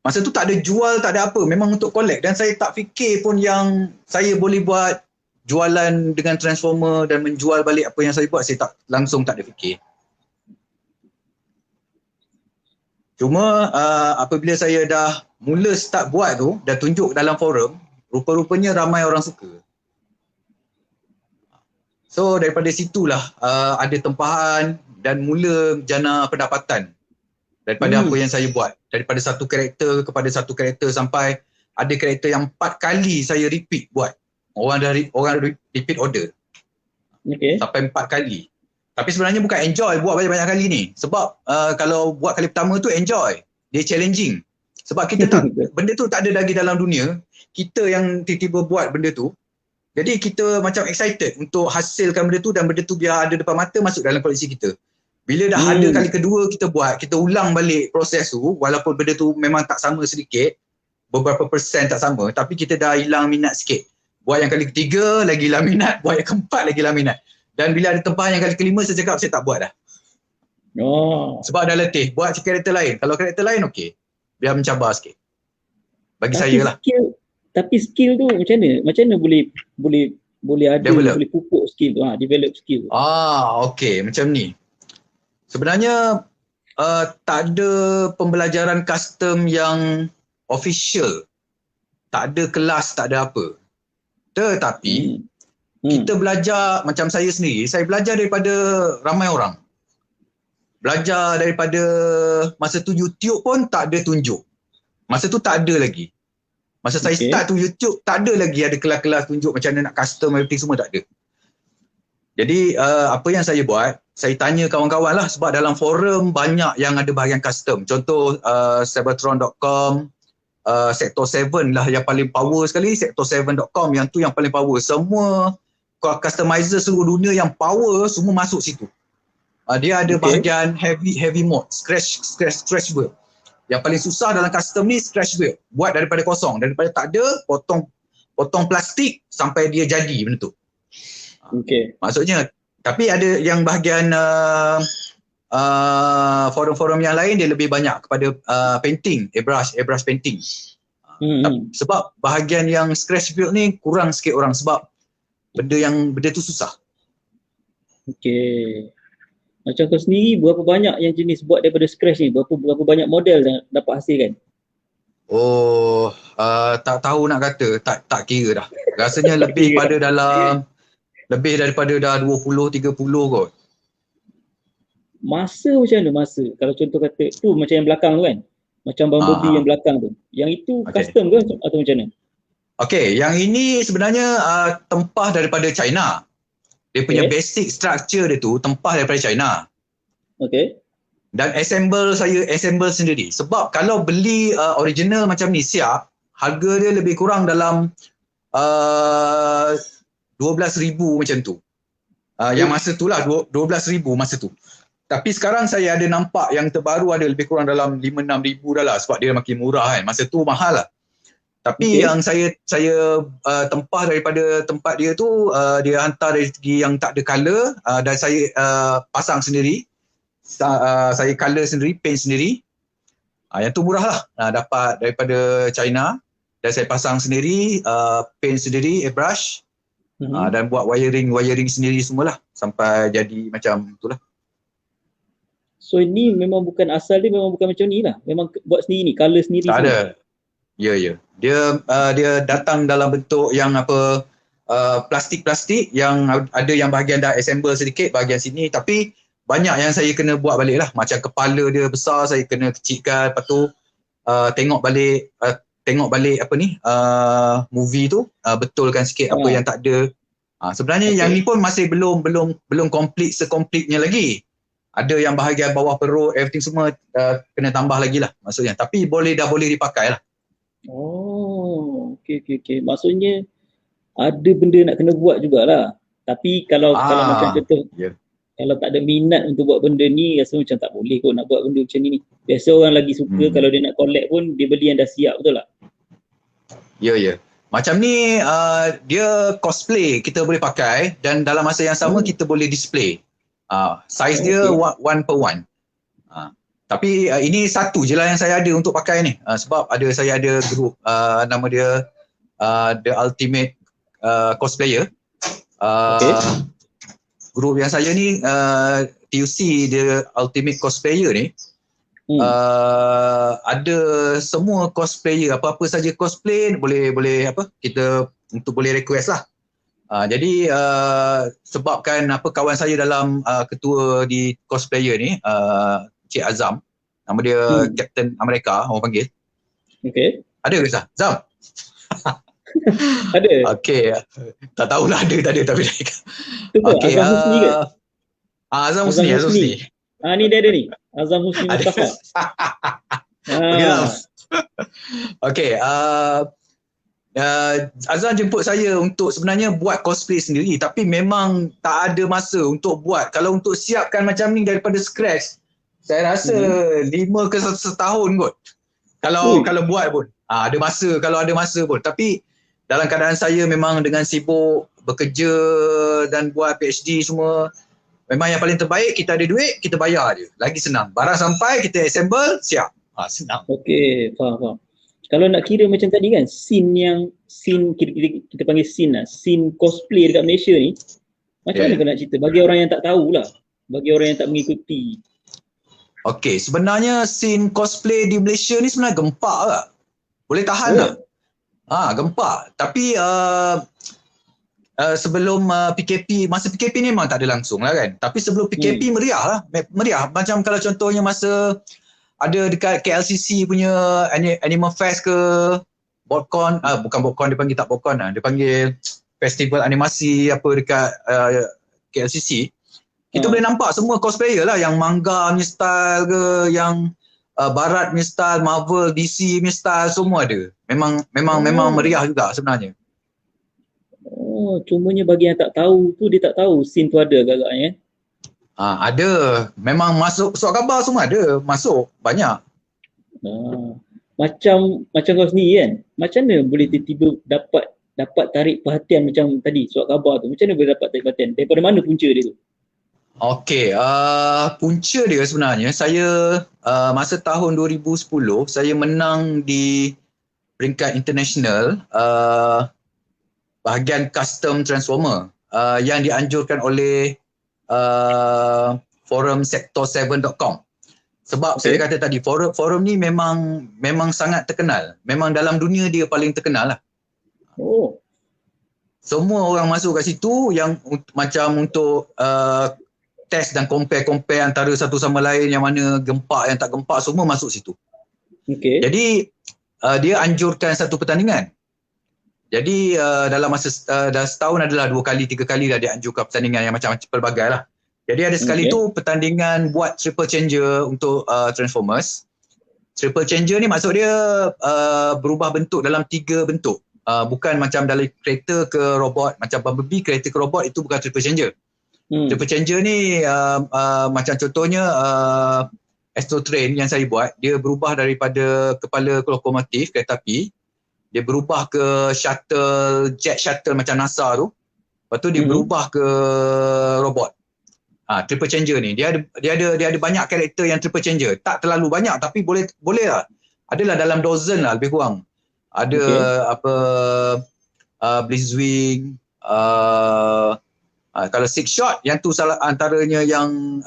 tak ada jual, tak ada apa, memang untuk collect. Dan saya tak fikir pun yang saya boleh buat jualan dengan Transformer dan menjual balik apa yang saya buat. Saya langsung tak ada fikir. Cuma apabila saya dah mula start buat tu, dah tunjuk dalam forum, rupa-rupanya ramai orang suka. So daripada situlah ada tempahan dan mula jana pendapatan daripada apa yang saya buat. Daripada satu karakter kepada satu karakter sampai ada karakter yang 4 kali saya repeat buat. Orang repeat order. Sampai 4 kali. Tapi sebenarnya bukan enjoy buat banyak-banyak kali ni. Sebab kalau buat kali pertama tu enjoy. Dia challenging. Sebab kita benda tu tak ada lagi dalam dunia. Kita yang tiba-tiba buat benda tu. Jadi kita macam excited untuk hasilkan benda tu dan benda tu biar ada depan mata masuk dalam koleksi kita. Bila dah ada kali kedua kita buat, kita ulang balik proses tu, walaupun benda tu memang tak sama sedikit, beberapa persen tak sama, tapi kita dah hilang minat sikit. Buat yang kali ketiga lagi hilang minat, buat yang keempat lagi hilang minat. Dan bila ada tempahan yang kali kelima, saya cakap saya tak buat dah. Sebab dah letih. Buat karakter lain. Kalau karakter lain okey. Biar mencabar sikit. Bagi saya lah. Tapi skill tu macam mana boleh ada, boleh pupuk skill tu, develop skill tu. Okey, macam ni. Sebenarnya tak ada pembelajaran custom yang official. Tak ada kelas, tak ada apa. Tetapi kita belajar, macam saya sendiri, saya belajar daripada ramai orang. Belajar daripada masa tu YouTube pun tak ada tunjuk. Masa tu tak ada lagi. Masa saya start tu YouTube tak ada lagi ada kelas-kelas tunjuk macam mana nak custom everything, semua tak ada. Jadi apa yang saya buat, saya tanya kawan-kawan lah, sebab dalam forum banyak yang ada bahagian custom. Contoh Cybertron.com, Sector 7 lah yang paling power sekali, Sector7.com yang tu yang paling power. Semua customizer seluruh dunia yang power semua masuk situ. Dia ada bahagian heavy mode, scratch build. Yang paling susah dalam custom ni scratch build. Buat daripada kosong, daripada tak ada, potong plastik sampai dia jadi benda tu. Maksudnya, tapi ada yang bahagian forum-forum yang lain dia lebih banyak kepada painting, airbrush painting. Sebab bahagian yang scratch build ni kurang sikit orang, sebab benda tu susah. Macam kau sendiri, berapa banyak yang jenis buat daripada scratch ni? Berapa banyak model dapat hasilkan? Tak tahu nak kata, tak kira dah. Rasanya lebih daripada dah 20-30 kot. Masa macam mana masa? Kalau contoh kata tu macam yang belakang tu kan? Macam Bumblebee yang belakang tu. Yang itu custom ke atau macam mana? Yang ini sebenarnya tempah daripada China. Dia punya basic structure dia tu tempah daripada China. Dan saya assemble sendiri. Sebab kalau beli original macam ni siap, harga dia lebih kurang dalam 12,000 macam tu. Yang masa tu lah 12,000 masa tu. Tapi sekarang saya ada nampak yang terbaru ada lebih kurang dalam 5-6 ribu dah lah, sebab dia makin murah kan. Masa tu mahal lah. Tapi yang saya tempah daripada tempat dia tu, dia hantar dari segi yang tak ada colour, dan saya pasang sendiri. Saya colour sendiri, paint sendiri. Yang tu murah lah. Dapat daripada China. Dan saya pasang sendiri, paint sendiri, airbrush. Dan buat wiring sendiri semualah. Sampai jadi macam itulah. So ini memang bukan asal dia, memang bukan macam ni lah. Memang buat sendiri ni, colour sendiri. Tak ada. Ya. Dia datang dalam bentuk yang plastik-plastik yang ada yang bahagian dah assemble sedikit bahagian sini, tapi banyak yang saya kena buat balik lah. Macam kepala dia besar, saya kena kecilkan, lepas tu tengok balik movie tu, betulkan sikit apa yang tak ada. Sebenarnya yang ni pun masih belum complete sekomplitnya lagi. Ada yang bahagian bawah perut, everything semua kena tambah lagi lah maksudnya. Tapi dah boleh dipakai lah. Okey. Maksudnya ada benda nak kena buat jugalah. Tapi kalau macam contoh, kalau tak ada minat untuk buat benda ni, rasa macam tak boleh kot nak buat benda macam ni. Biasa orang lagi suka kalau dia nak collect pun, dia beli yang dah siap, betul tak? Ya. Macam ni dia cosplay kita boleh pakai, dan dalam masa yang sama kita boleh display. Size dia 1 per 1. Tapi ini satu je lah yang saya ada untuk pakai ni. Sebab saya ada group nama dia The Ultimate Cosplayer. Group yang saya ni TUC The Ultimate Cosplayer ni ada semua cosplayer, apa-apa saja cosplay boleh kita untuk boleh request lah. Jadi sebabkan kawan saya dalam ketua di cosplayer ni, Cik Azam, nama dia Captain America orang panggil. Ada ke Zam? Ada. Tak tahulah ada tak ada, tapi Azam Husni ke? Azam Husni. Ni dia ada ni. Azam Husni Mustafa. Azlan jemput saya untuk sebenarnya buat cosplay sendiri, tapi memang tak ada masa untuk buat. Kalau untuk siapkan macam ni daripada scratch, saya rasa 5 ke setahun kot. Kalau buat pun. Ada masa, kalau ada masa pun. Tapi dalam keadaan saya memang dengan sibuk bekerja dan buat PhD semua, memang yang paling terbaik kita ada duit, kita bayar je. Lagi senang. Barang sampai, kita assemble, siap. Senang. Okey, faham. Kalau nak kira macam tadi kan, scene kita panggil scene lah, scene cosplay dekat Malaysia ni, macam mana kau nak cerita? Bagi orang yang tak tahulah, bagi orang yang tak mengikuti. Okey, sebenarnya scene cosplay di Malaysia ni sebenarnya gempak lah. Boleh tahan lah. Gempak. Tapi sebelum PKP, masa PKP ni memang tak ada langsung lah kan. Tapi sebelum PKP meriah lah. Meriah. Macam kalau contohnya masa ada dekat KLCC punya Animal Fest ke, BotCon, bukan BotCon, dia panggil tak BotCon lah. Dia panggil festival animasi apa dekat KLCC. Kita boleh nampak semua cosplayer lah, yang manga punya style ke, yang barat punya style, Marvel, DC punya style, semua ada. Memang meriah juga sebenarnya. Cumanya bagi yang tak tahu tu, dia tak tahu scene tu ada agak-agaknya. Ada. Memang masuk surat khabar semua ada. Masuk. Banyak. Macam kau sendiri kan, macam mana boleh tiba-tiba dapat tarik perhatian macam tadi surat khabar tu? Macam mana boleh dapat tarik perhatian? Daripada mana punca dia tu? Okey, punca dia sebenarnya, saya masa tahun 2010 saya menang di peringkat international bahagian custom transformer yang dianjurkan oleh forum sector7.com. Sebab saya kata tadi, forum ni memang sangat terkenal. Memang dalam dunia dia paling terkenal lah. Semua orang masuk kat situ yang macam untuk test dan compare antara satu sama lain, yang mana gempak, yang tak gempak, semua masuk situ. Jadi dia anjurkan satu pertandingan. Jadi dalam masa dah setahun adalah 2 kali 3 kali dah dia anjurkan pertandingan yang macam-macam pelbagai lah. Jadi ada sekali tu pertandingan buat triple changer untuk Transformers. Triple changer ni maksud dia berubah bentuk dalam 3 bentuk. Bukan macam dari kereta ke robot, macam Bumblebee kereta ke robot, itu bukan triple changer. Triple changer ni macam contohnya Astro Train yang saya buat, dia berubah daripada kepala lokomotif kereta api, dia berubah ke jet shuttle macam NASA tu. Lepas tu dia berubah ke robot. Triple changer ni dia ada banyak karakter yang triple changer. Tak terlalu banyak tapi boleh lah. Adalah dalam dozen lah lebih kurang. Ada Blitzwing, kalau six shot, yang tu salah antaranya yang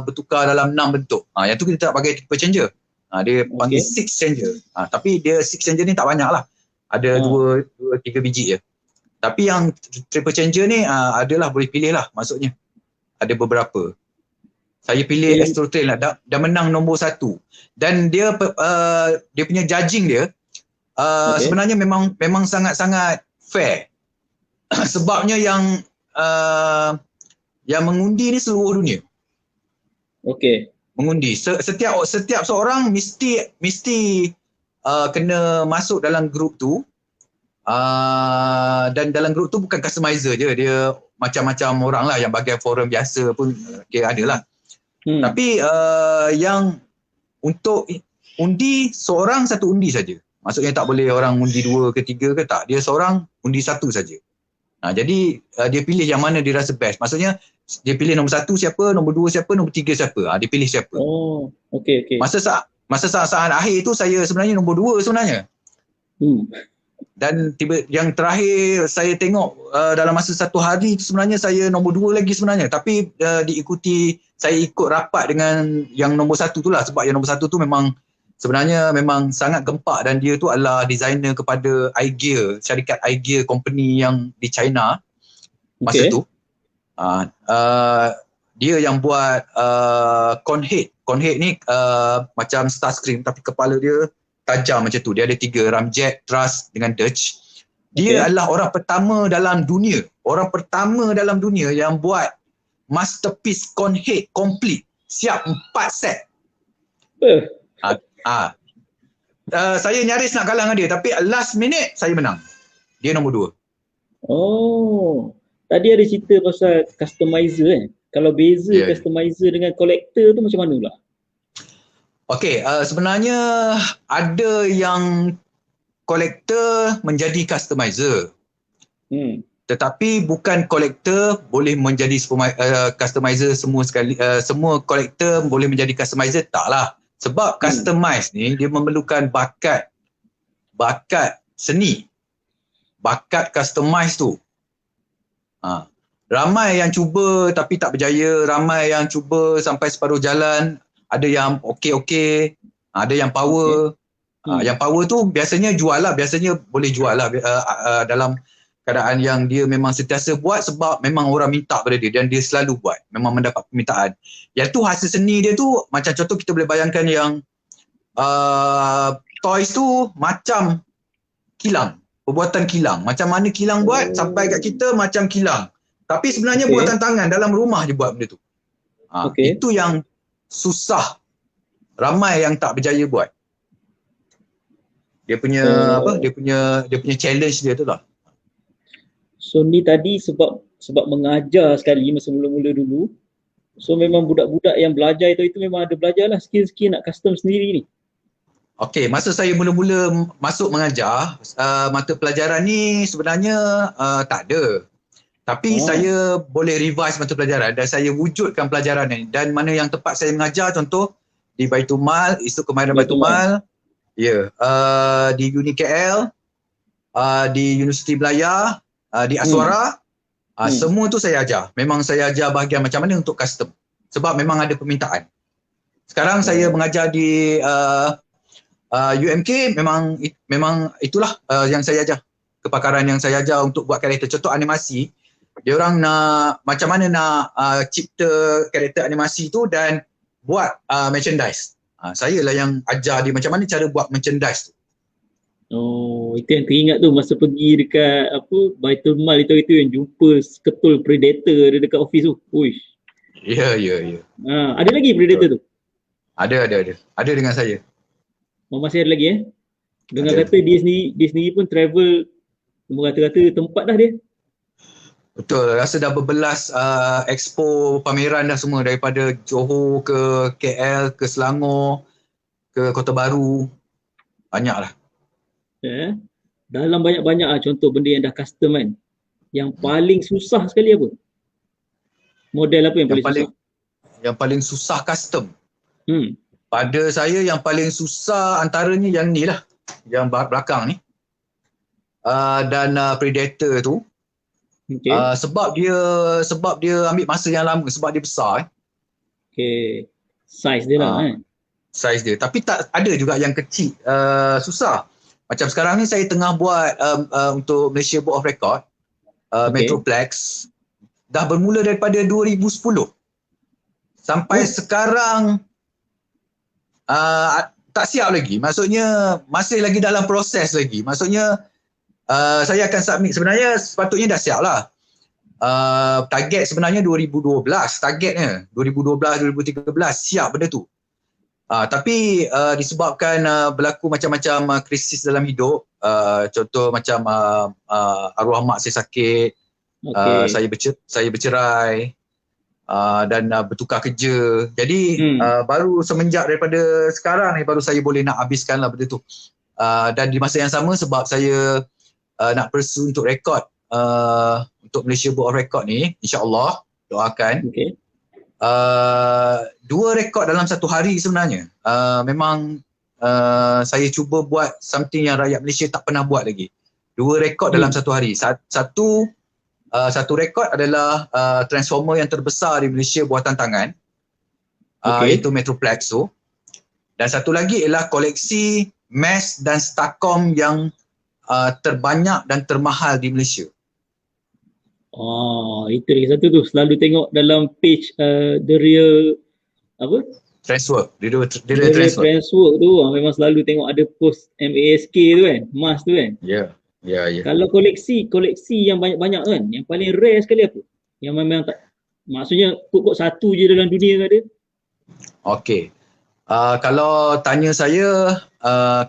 bertukar dalam 6 bentuk. Yang tu kita tak pakai triple changer. Dia panggil six changer. Tapi dia six changer ni tak banyak lah. Ada 2-3 biji je. Tapi yang triple changer ni adalah boleh pilih lah maksudnya. Ada beberapa. Saya pilih Astro Train lah. Dah menang nombor 1. Dan dia punya judging dia sebenarnya memang sangat-sangat fair. Sebabnya yang mengundi ni seluruh dunia. Mengundi. Setiap seorang mesti kena masuk dalam grup tu. Dan dalam grup tu bukan customizer je, dia macam-macam orang lah, yang bagian forum biasa pun ada lah. Tapi yang untuk undi, seorang satu undi saja. Maksudnya tak boleh orang undi 2 ke 3 ke, tak. Dia seorang undi 1 saja. Jadi dia pilih yang mana dia rasa best. Maksudnya dia pilih nombor 1 siapa, nombor 2 siapa, nombor 3 siapa. Dia pilih siapa. Masa saat akhir tu saya sebenarnya nombor 2 sebenarnya. Dan yang terakhir saya tengok dalam masa 1 hari tu sebenarnya saya nombor 2 lagi sebenarnya. Tapi diikuti, saya ikut rapat dengan yang nombor 1 tu lah. Sebab yang nombor 1 tu sebenarnya memang sangat gempak, dan dia tu adalah designer kepada iGear, syarikat iGear company yang di China masa tu. Dia yang buat Conhead. Conhead ni macam Starscream tapi kepala dia tajam macam tu. Dia ada 3, ramjet, thrust dengan Dutch. Dia adalah orang pertama dalam dunia. Orang pertama dalam dunia yang buat masterpiece Conhead complete. Siap 4 set. Saya nyaris nak kalah dengan dia, tapi last minute saya menang. dia nombor 2. Oh, tadi ada cerita pasal customizer kan. Kalau beza customizer dengan collector tu macam mana pula? Okey, sebenarnya ada yang collector menjadi customizer. Tetapi bukan collector boleh menjadi customizer semua sekali. Semua collector boleh menjadi customizer, taklah. Sebab customize ni dia memerlukan bakat seni. Bakat customize tu. Ramai yang cuba tapi tak berjaya, ramai yang cuba sampai separuh jalan, ada yang okey, ada yang power. Yang power tu biasanya jual lah, biasanya boleh jual lah dalam keadaan yang dia memang sentiasa buat sebab memang orang minta pada dia dan dia selalu buat, memang mendapat permintaan. Yang tu hasil seni dia tu, macam contoh kita boleh bayangkan yang toys tu macam kilang, perbuatan kilang. Macam mana kilang buat sampai kat kita macam kilang. Tapi sebenarnya buatan tangan, dalam rumah je buat benda tu. Itu yang susah. Ramai yang tak berjaya buat. Dia punya dia punya challenge dia tu lah. So ni tadi sebab mengajar sekali masa mula-mula dulu. So memang budak-budak yang belajar itu memang ada belajar lah skill-skill nak custom sendiri ni. Okey, masa saya mula-mula masuk mengajar, mata pelajaran ni sebenarnya tak ada. Tapi saya boleh revise mata pelajaran dan saya wujudkan pelajaran ni. Dan mana yang tepat saya mengajar, contoh di Baitul Mal, Institut Kemahiran Baitul Mal, di Uni KL, di Universiti Belayar, di Aswara, semua tu saya ajar. Memang saya ajar bahagian macam mana untuk custom. Sebab memang ada permintaan. Sekarang saya mengajar di UMK, memang itulah yang saya ajar. Kepakaran yang saya ajar untuk buat karakter. Contoh animasi, dia orang nak macam mana nak cipta karakter animasi tu dan buat merchandise. Saya lah yang ajar dia macam mana cara buat merchandise tu. Oh, itu yang teringat tu masa pergi dekat Baitul Mal itu yang jumpa ketul predator dia dekat office tu. Uish. Ya. Ada lagi predator tu? Ada dengan saya. Masih ada lagi Dengar kata dia sendiri pun travel rata-rata tempat dah dia. Betul, rasa dah berbelas expo pameran dah semua, daripada Johor ke KL ke Selangor ke Kota Baru. Banyak lah. Dalam banyak-banyak contoh benda yang dah custom kan, yang paling susah sekali apa? Model apa yang paling susah? Yang paling susah custom? Pada saya yang paling susah antaranya yang ni lah, yang belakang ni. Dan Predator tu. Sebab dia ambil masa yang lama, sebab dia besar. Size dia lah Size dia. Tapi tak ada juga yang kecil, susah. Macam sekarang ni saya tengah buat untuk Malaysia Board of Record, Metroplex. Dah bermula daripada 2010 sampai sekarang tak siap lagi. Maksudnya masih lagi dalam proses lagi. Maksudnya saya akan submit, sebenarnya sepatutnya dah siap lah. Target sebenarnya 2012, targetnya 2012-2013 siap benda tu. Tapi disebabkan berlaku macam-macam krisis dalam hidup, contoh macam arwah mak saya sakit, saya bercerai, dan bertukar kerja. Jadi baru semenjak daripada sekarang ni baru saya boleh nak habiskan lah benda tu. Dan di masa yang sama sebab saya nak pursue untuk rekod untuk Malaysia Board of Record ni, insyaAllah doakan. 2 rekod dalam satu hari sebenarnya. Memang saya cuba buat something yang rakyat Malaysia tak pernah buat lagi. 2 rekod dalam satu hari. Satu rekod adalah transformer yang terbesar di Malaysia buatan tangan, iaitu Metroplex tu. Dan satu lagi ialah koleksi MES dan Starcom yang terbanyak dan termahal di Malaysia. Itu lagi satu tu, selalu tengok dalam page The Real Transwork, The Real Transwork tu memang selalu tengok ada post MASK tu kan, MAS tu kan. Ya. Kalau koleksi yang banyak-banyak kan, yang paling rare sekali apa? Yang memang tak, maksudnya pokok satu je dalam dunia ada. Okey. Kalau tanya saya,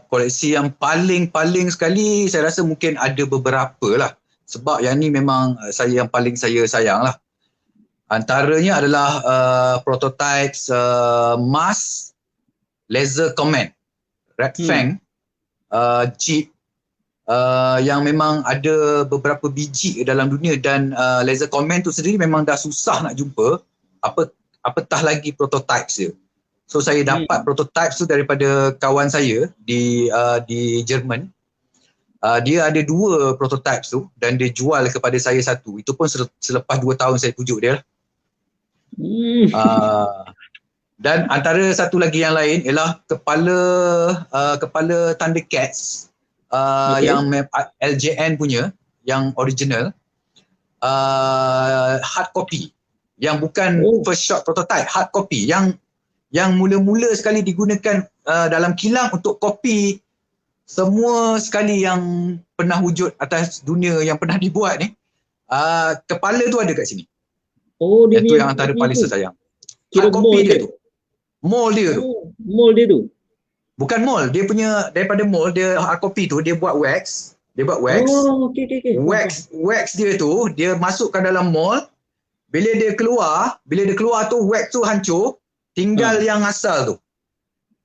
koleksi yang paling sekali, saya rasa mungkin ada beberapa lah. Sebab yang ni memang yang paling saya sayang lah. Antaranya adalah prototypes Mars Laser Command, Red Fang, Jeep, yang memang ada beberapa biji dalam dunia, dan Laser Command tu sendiri memang dah susah nak jumpa, apatah lagi prototypes dia. So saya dapat prototypes tu daripada kawan saya di Jerman. Dia ada 2 prototypes tu dan dia jual kepada saya 1. Itu pun selepas 2 tahun saya pujuk dia lah. Dan antara satu lagi yang lain ialah kepala Thundercats yang LJN punya, yang original, hard copy, yang bukan first shot prototype, hard copy, yang mula-mula sekali digunakan dalam kilang untuk copy semua sekali yang pernah wujud atas dunia yang pernah dibuat ni. Kepala tu ada kat sini. Itu yang antara paling saya sayang. Hard copy dia tu. Mold dia tu. Mold dia tu. Bukan mold, dia punya daripada mold, dia hard copy tu dia buat wax. Okay. Wax dia tu dia masukkan dalam mold. Bila dia keluar tu wax tu hancur, tinggal yang asal tu.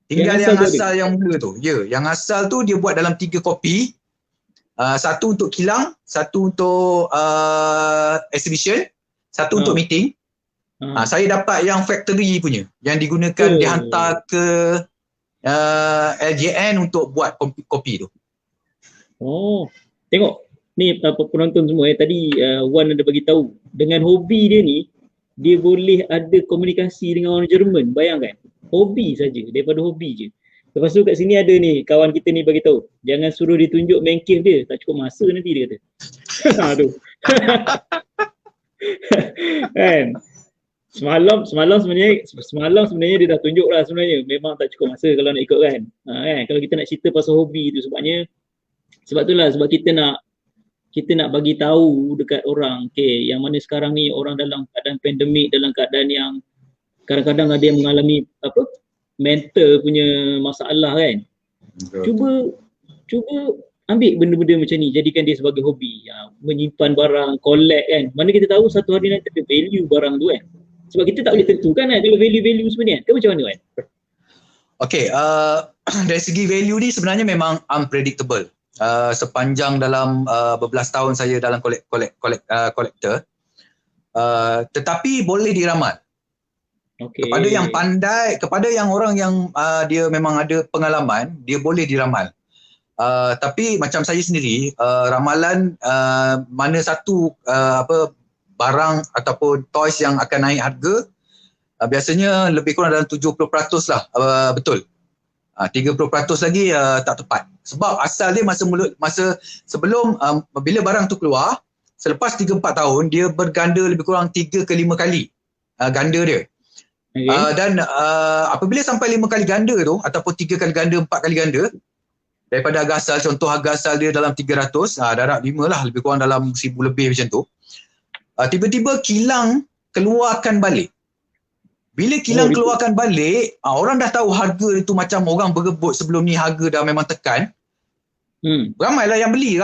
Yang mula tu. Ya, yang asal tu dia buat dalam 3 kopi. Satu untuk kilang, satu untuk exhibition, satu untuk meeting. Saya dapat yang factory punya, yang digunakan, dihantar ke LJN untuk buat kopi tu. Tengok ni penonton semua tadi Wan ada bagi tahu, dengan hobi dia ni dia boleh ada komunikasi dengan orang Jerman. Bayangkan, hobi saja, daripada hobi je. Lepas tu kat sini ada ni kawan kita ni bagi tahu, jangan suruh dia tunjuk main cave dia, tak cukup masa nanti dia kata. Aduh. Kan? Semalam sebenarnya dia dah tunjuk lah sebenarnya. Memang tak cukup masa kalau nak ikut kan. Kan? Kalau kita nak cerita pasal hobi tu, sebab kita nak bagi tahu dekat orang, yang mana sekarang ni orang dalam keadaan pandemik, dalam keadaan yang kadang-kadang ada yang mengalami mental punya masalah kan. Cuba ambil benda-benda macam ni, jadikan dia sebagai hobi. Menyimpan barang, collect kan. Mana kita tahu satu hari nanti ada value barang tu kan. Sebab kita tak boleh tentukan kan kalau value sebenarnya kan. Macam mana kan? Okay, dari segi value ni sebenarnya memang unpredictable. Sepanjang dalam berbelas tahun saya dalam kolektor, tetapi boleh diramal. Kepada yang pandai, kepada yang orang yang dia memang ada pengalaman, dia boleh diramal. Tapi macam saya sendiri, ramalan mana satu barang ataupun toys yang akan naik harga, biasanya lebih kurang dalam 70% lah betul. 30% lagi tak tepat. Sebab asal dia masa sebelum bila barang tu keluar, selepas 3-4 tahun dia berganda lebih kurang 3 ke 5 kali ganda dia. Dan apabila sampai 5 kali ganda tu ataupun 3 kali ganda, 4 kali ganda daripada harga asal, contoh harga asal dia dalam 300, darab 5 lah, lebih kurang dalam 1000 lebih macam tu. Tiba-tiba kilang keluarkan balik. Bila kilang keluarkan balik, orang dah tahu harga itu, macam orang berebut sebelum ni harga dah memang tekan. Ramai yang beli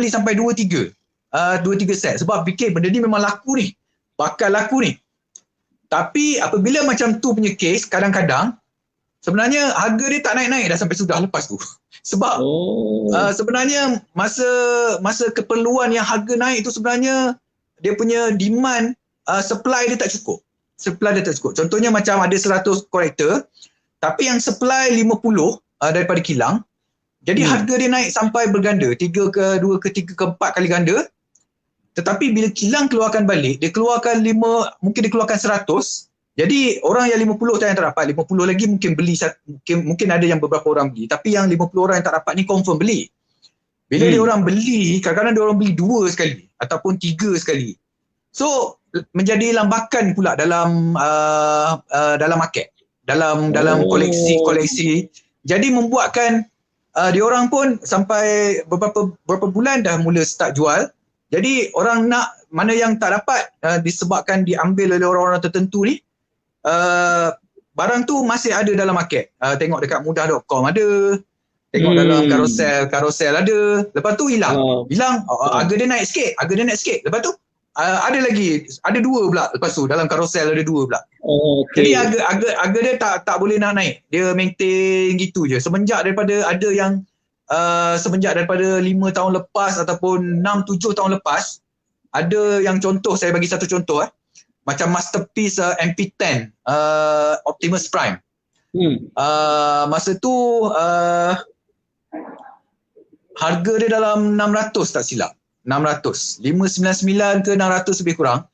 sampai 2-3 set sebab fikir benda ni memang laku ni, bakal laku ni. Tapi apabila macam tu punya case, kadang-kadang sebenarnya harga dia tak naik-naik dah sampai sudah lepas tu. Sebab sebenarnya masa keperluan yang harga naik tu sebenarnya dia punya demand, supply dia tak cukup. Contohnya macam ada 100 kolektor, tapi yang supply 50 daripada kilang. Jadi harga dia naik sampai berganda, 2 ke 3 ke 4 kali ganda. Tetapi bila kilang keluarkan balik, dia keluarkan 5, mungkin dia keluarkan 100. Jadi orang yang 50 tak dapat, 50 lagi mungkin beli, mungkin ada yang beberapa orang beli, tapi yang 50 orang yang tak dapat ni confirm beli. Bila dia orang beli, kadang-kadang dia orang beli 2 sekali ataupun 3 sekali. So menjadi lambakan pula dalam market, dalam koleksi. Jadi membuatkan dia orang pun sampai beberapa bulan dah mula start jual. Jadi orang nak, mana yang tak dapat disebabkan diambil oleh orang-orang tertentu ni, barang tu masih ada dalam market. Tengok dekat mudah.com ada, tengok dalam carousel ada. Lepas tu hilang. Harga dia naik sikit. Lepas tu ada lagi, ada 2 pula lepas tu dalam carousel ada 2 pula. Jadi harga dia tak boleh nak naik. Dia maintain gitu je. Semenjak daripada 5 tahun lepas ataupun 6-7 tahun lepas, ada yang contoh, saya bagi satu contoh macam Masterpiece MP10 Optimus Prime. Masa tu harga dia dalam 600 tak silap. 599 ke 600 lebih kurang.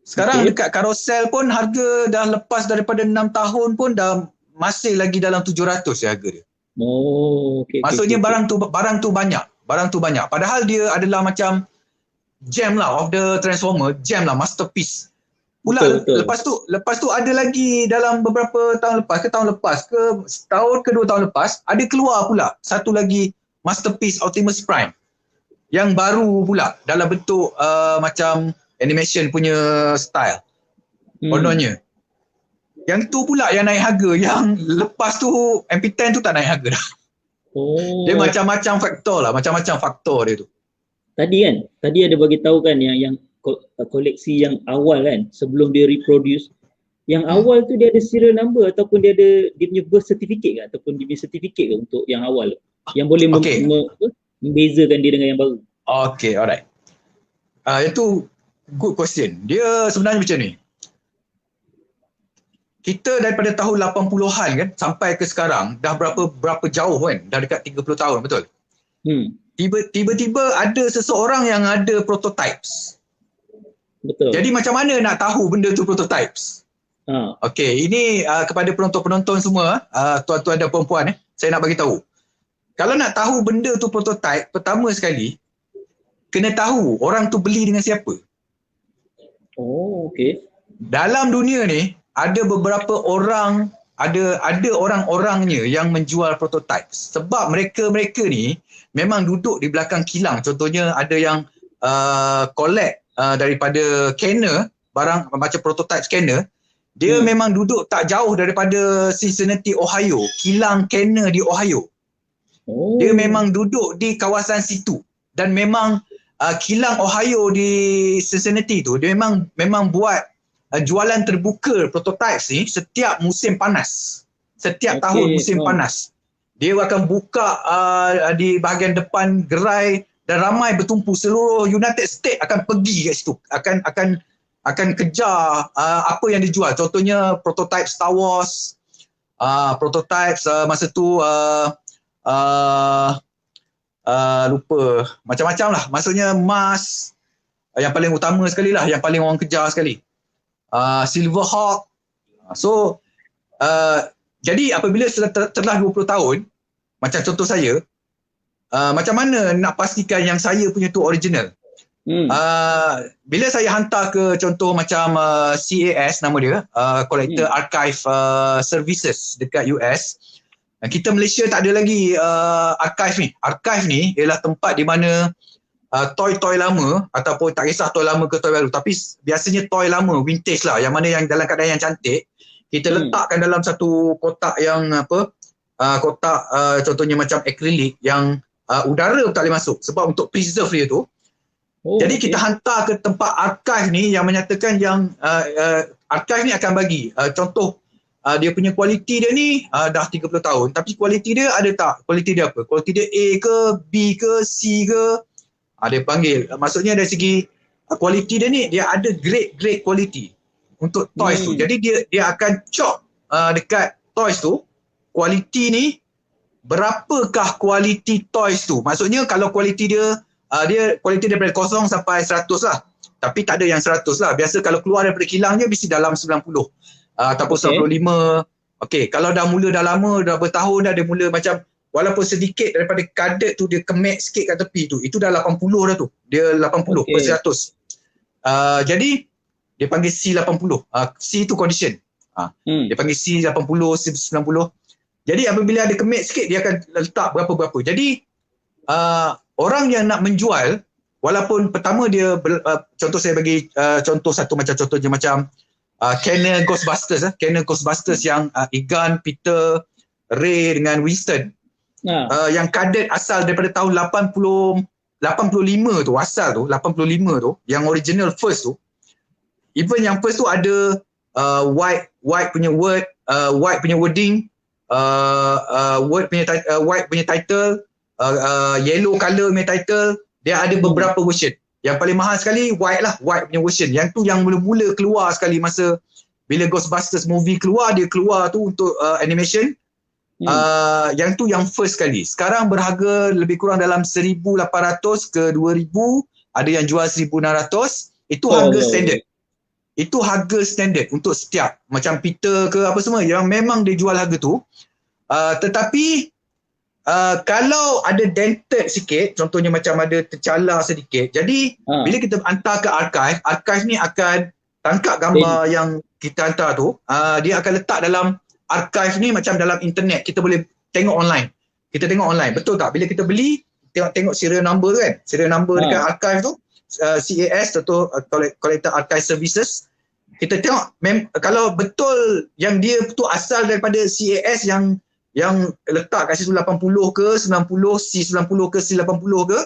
Sekarang dekat carousel pun harga dah lepas daripada 6 tahun pun dah masih lagi dalam 700 ya harga dia. Maksudnya barang tu banyak. Padahal dia adalah macam gem lah of the Transformer, gem lah, masterpiece. Pula lepas tu ada lagi dalam beberapa tahun lepas ke setahun ke 2 tahun lepas ada keluar pula satu lagi Masterpiece Optimus Prime yang baru pula dalam bentuk macam animation punya style. Kononnya. Yang tu pula yang naik harga, yang lepas tu MP10 tu tak naik harga dah. Dia macam-macam faktor dia tu. Tadi ada bagi tahu kan yang koleksi yang awal kan, sebelum dia reproduce. Yang awal tu dia ada serial number ataupun dia punya birth certificate ke, ataupun dia punya certificate ke untuk yang awal tu, yang boleh membezakan dia dengan yang baru. Okay, alright. Itu good question. Dia sebenarnya macam ni. Kita daripada tahun 80-an kan sampai ke sekarang dah berapa jauh kan? Dah dekat 30 tahun, betul? Tiba-tiba ada seseorang yang ada prototypes. Betul. Jadi macam mana nak tahu benda tu prototypes? Okay, ini kepada penonton-penonton semua, tuan-tuan dan puan-puan, saya nak bagi tahu. Kalau nak tahu benda tu prototype, pertama sekali kena tahu orang tu beli dengan siapa. Dalam dunia ni ada beberapa orang, ada orang-orangnya yang menjual prototype. Sebab mereka ni memang duduk di belakang kilang. Contohnya ada yang collect daripada scanner, barang macam prototype scanner. Dia memang duduk tak jauh daripada Cincinnati, Ohio. Kilang scanner di Ohio. Dia memang duduk di kawasan situ. Dan memang kilang Ohio di Cincinnati tu, dia memang buat jualan terbuka prototypes ni setiap musim panas. Setiap tahun musim panas. Dia akan buka di bahagian depan gerai dan ramai bertumpu, seluruh United States akan pergi kat situ. Akan kejar apa yang dijual. Contohnya prototype Star Wars, prototype masa tu lupa, macam-macam lah. Maksudnya Mars yang paling utama sekali lah, yang paling orang kejar sekali. Silverhawk. So jadi apabila setelah 20 tahun, macam contoh saya, macam mana nak pastikan yang saya punya tu original? Bila saya hantar ke contoh macam CAS, nama dia, Collector Archive Services dekat US, kita Malaysia tak ada lagi archive ni. Archive ni ialah tempat di mana toy-toy lama, ataupun tak kisah toy lama ke toy baru, tapi biasanya toy lama, vintage lah, yang mana yang dalam keadaan yang cantik, kita letakkan dalam satu kotak yang kotak contohnya macam akrilik yang udara tak boleh masuk sebab untuk preserve dia tu. Jadi kita hantar ke tempat archive ni yang menyatakan yang archive ni akan bagi contoh dia punya kualiti dia ni dah 30 tahun, tapi kualiti dia ada tak? Kualiti dia apa? Kualiti dia A ke, B ke, C ke? Dia panggil. Maksudnya dari segi kualiti dia ni, dia ada grade quality untuk toys tu. Jadi dia akan chop dekat toys tu, kualiti ni, berapakah kualiti toys tu. Maksudnya kalau kualiti dia, kualiti daripada 0 sampai 100 lah. Tapi tak ada yang 100 lah. Biasa kalau keluar daripada kilangnya, mesti dalam 90. Ataupun 95. Okay, kalau dah mula dah lama, dah bertahun dah, dia mula macam walaupun sedikit daripada kadet tu dia kemek sikit kat tepi tu, itu dah 80 dah tu. Dia 80 per 100. Jadi dia panggil C80. C tu condition. Dia panggil C80, C90. Jadi apabila ada kemek sikit, dia akan letak berapa-berapa. Jadi orang yang nak menjual, walaupun pertama dia contoh saya bagi contoh satu, macam contohnya macam Canon Ghostbusters, Canon Ghostbusters yang Egan, Peter, Ray dengan Winston. Yang kadet asal daripada tahun 85 tu, asal tu 85 tu, yang original first tu. Even yang first tu ada white punya word, white punya wording, white punya title, yellow colour punya title. Dia ada beberapa version. Yang paling mahal sekali white lah, white punya version. Yang tu yang mula-mula keluar sekali masa bila Ghostbusters movie keluar, dia keluar tu untuk animation. Yang tu yang first sekali. Sekarang berharga lebih kurang dalam 1,800 ke 2,000. Ada yang jual 1,600. Itu harga standard. Itu harga standard untuk setiap. Macam Peter ke apa semua yang memang dia jual harga tu. Tetapi kalau ada dented sikit, contohnya macam ada tercalar sedikit. Jadi bila kita hantar ke archive ni akan tangkap gambar yang kita hantar tu. Dia akan letak dalam archive ni macam dalam internet. Kita boleh tengok online. Kita tengok online. Betul tak? Bila kita beli, tengok serial number tu kan. Serial number dekat archive tu. CAS atau Collector Archive Services. Kita tengok kalau betul yang dia tu asal daripada CAS yang letak kat situ 80 ke 90, C90 ke C80 ke,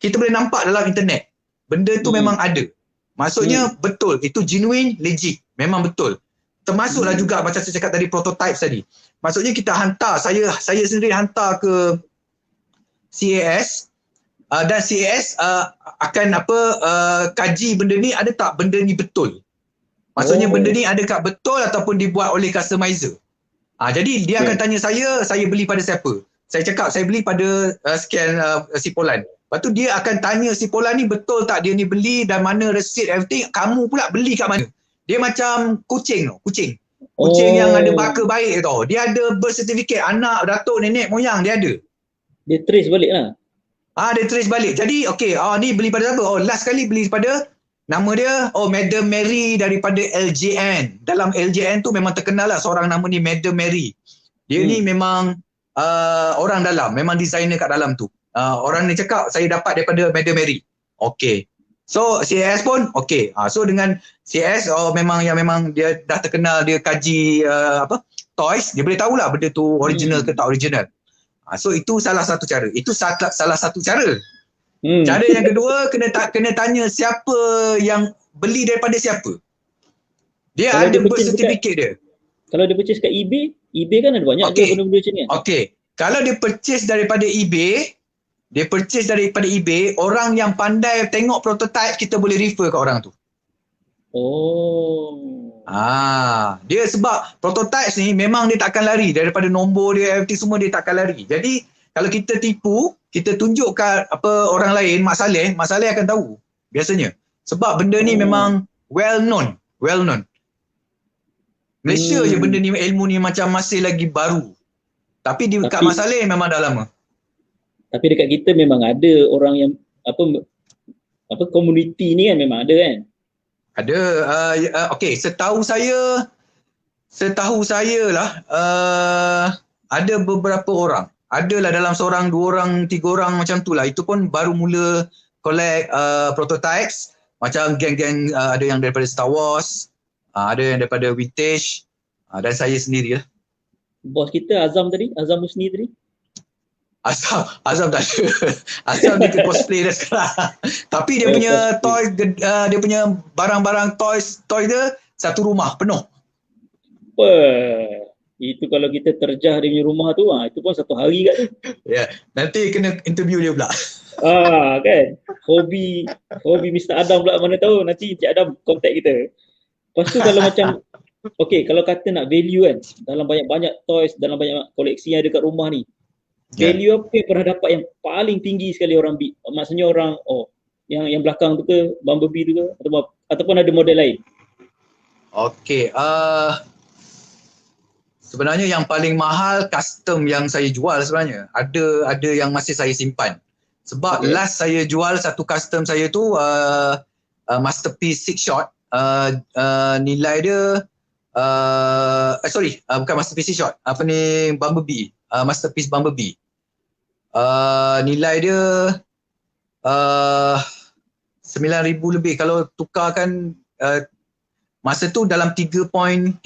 kita boleh nampak dalam internet. Benda tu memang ada. Maksudnya betul. Itu genuine, legit. Memang betul. Termasuklah juga macam saya cakap tadi prototype tadi. Maksudnya kita hantar, saya sendiri hantar ke CAS dan CAS akan kaji benda ni ada tak benda ni betul. Maksudnya benda ni adakah betul ataupun dibuat oleh customizer. Jadi dia akan tanya saya beli pada siapa. Saya cakap saya beli pada sekian si Polan. Lepas tu dia akan tanya si Polan ni betul tak dia ni beli dan mana receipt everything. Kamu pula beli kat mana. Dia macam kucing. Kucing yang ada baka baik tau. Dia ada birth certificate, anak, datuk, nenek, moyang dia ada. Dia trace balik lah. Dia trace balik. Jadi ni beli pada siapa? Last kali beli pada nama dia Madam Mary daripada LJN. Dalam LJN tu memang terkenal lah seorang nama ni Madam Mary. Dia ni memang orang dalam, memang designer kat dalam tu. Orang ni cakap saya dapat daripada Madam Mary. Okay. So CAS pun okay. So dengan CAS memang dia dah terkenal, dia kaji toys, dia boleh tahulah benda tu original ke tak original. So itu salah satu cara. Itu salah satu cara. Cara yang kedua kena tanya siapa yang beli daripada siapa. Dia kalau ada birth certificate dia. Kalau dia purchase kat eBay kan ada banyak benda-benda macam ni. Okay. Kalau dia purchase daripada eBay, orang yang pandai tengok prototype kita boleh refer ke orang tu. Dia sebab prototype ni memang dia takkan lari daripada nombor dia, everything semua dia takkan lari. Jadi kalau kita tipu, kita tunjuk kat orang lain, Mak Saleh akan tahu biasanya. Sebab benda ni memang well known. Malaysia je benda ni, ilmu ni macam masih lagi baru. Tapi kat Mak Saleh memang dah lama. Tapi dekat kita memang ada orang yang komuniti ni kan memang ada kan? Ada. Okay, setahu saya lah ada beberapa orang. Adalah dalam seorang, 2 orang, 3 orang macam tu lah. Itu pun baru mula collect prototypes. Macam geng-geng ada yang daripada Star Wars, ada yang daripada Vintage, dan saya sendiri lah. Bos kita Azam Husni tadi? Azam tak ada. Azam dia ke cosplay dah sekarang. Tapi dia punya toy, dia punya barang-barang toy dia satu rumah penuh. Itu kalau kita terjah dia punya rumah tu, itu pun satu hari kat tu. Ya, nanti kena interview dia pula. Kan. Hobi Mr. Adam pula, mana tahu nanti Encik Adam contact kita. Lepas tu kalau macam kalau kata nak value kan, dalam banyak-banyak toys, dalam banyak koleksi yang ada kat rumah ni. Value apa yang pernah dapat yang paling tinggi sekali orang maksudnya orang yang belakang tu ke, Bumblebee tu ke, ataupun ada model lain? Okay, sebenarnya yang paling mahal custom yang saya jual sebenarnya. Ada yang masih saya simpan. Sebab last saya jual satu custom saya tu Masterpiece 6 shot. Nilai dia bukan Masterpiece 6 shot. Bumblebee. Masterpiece Bumblebee. Nilai dia 9,000 lebih. Kalau tukarkan masa tu dalam 3.4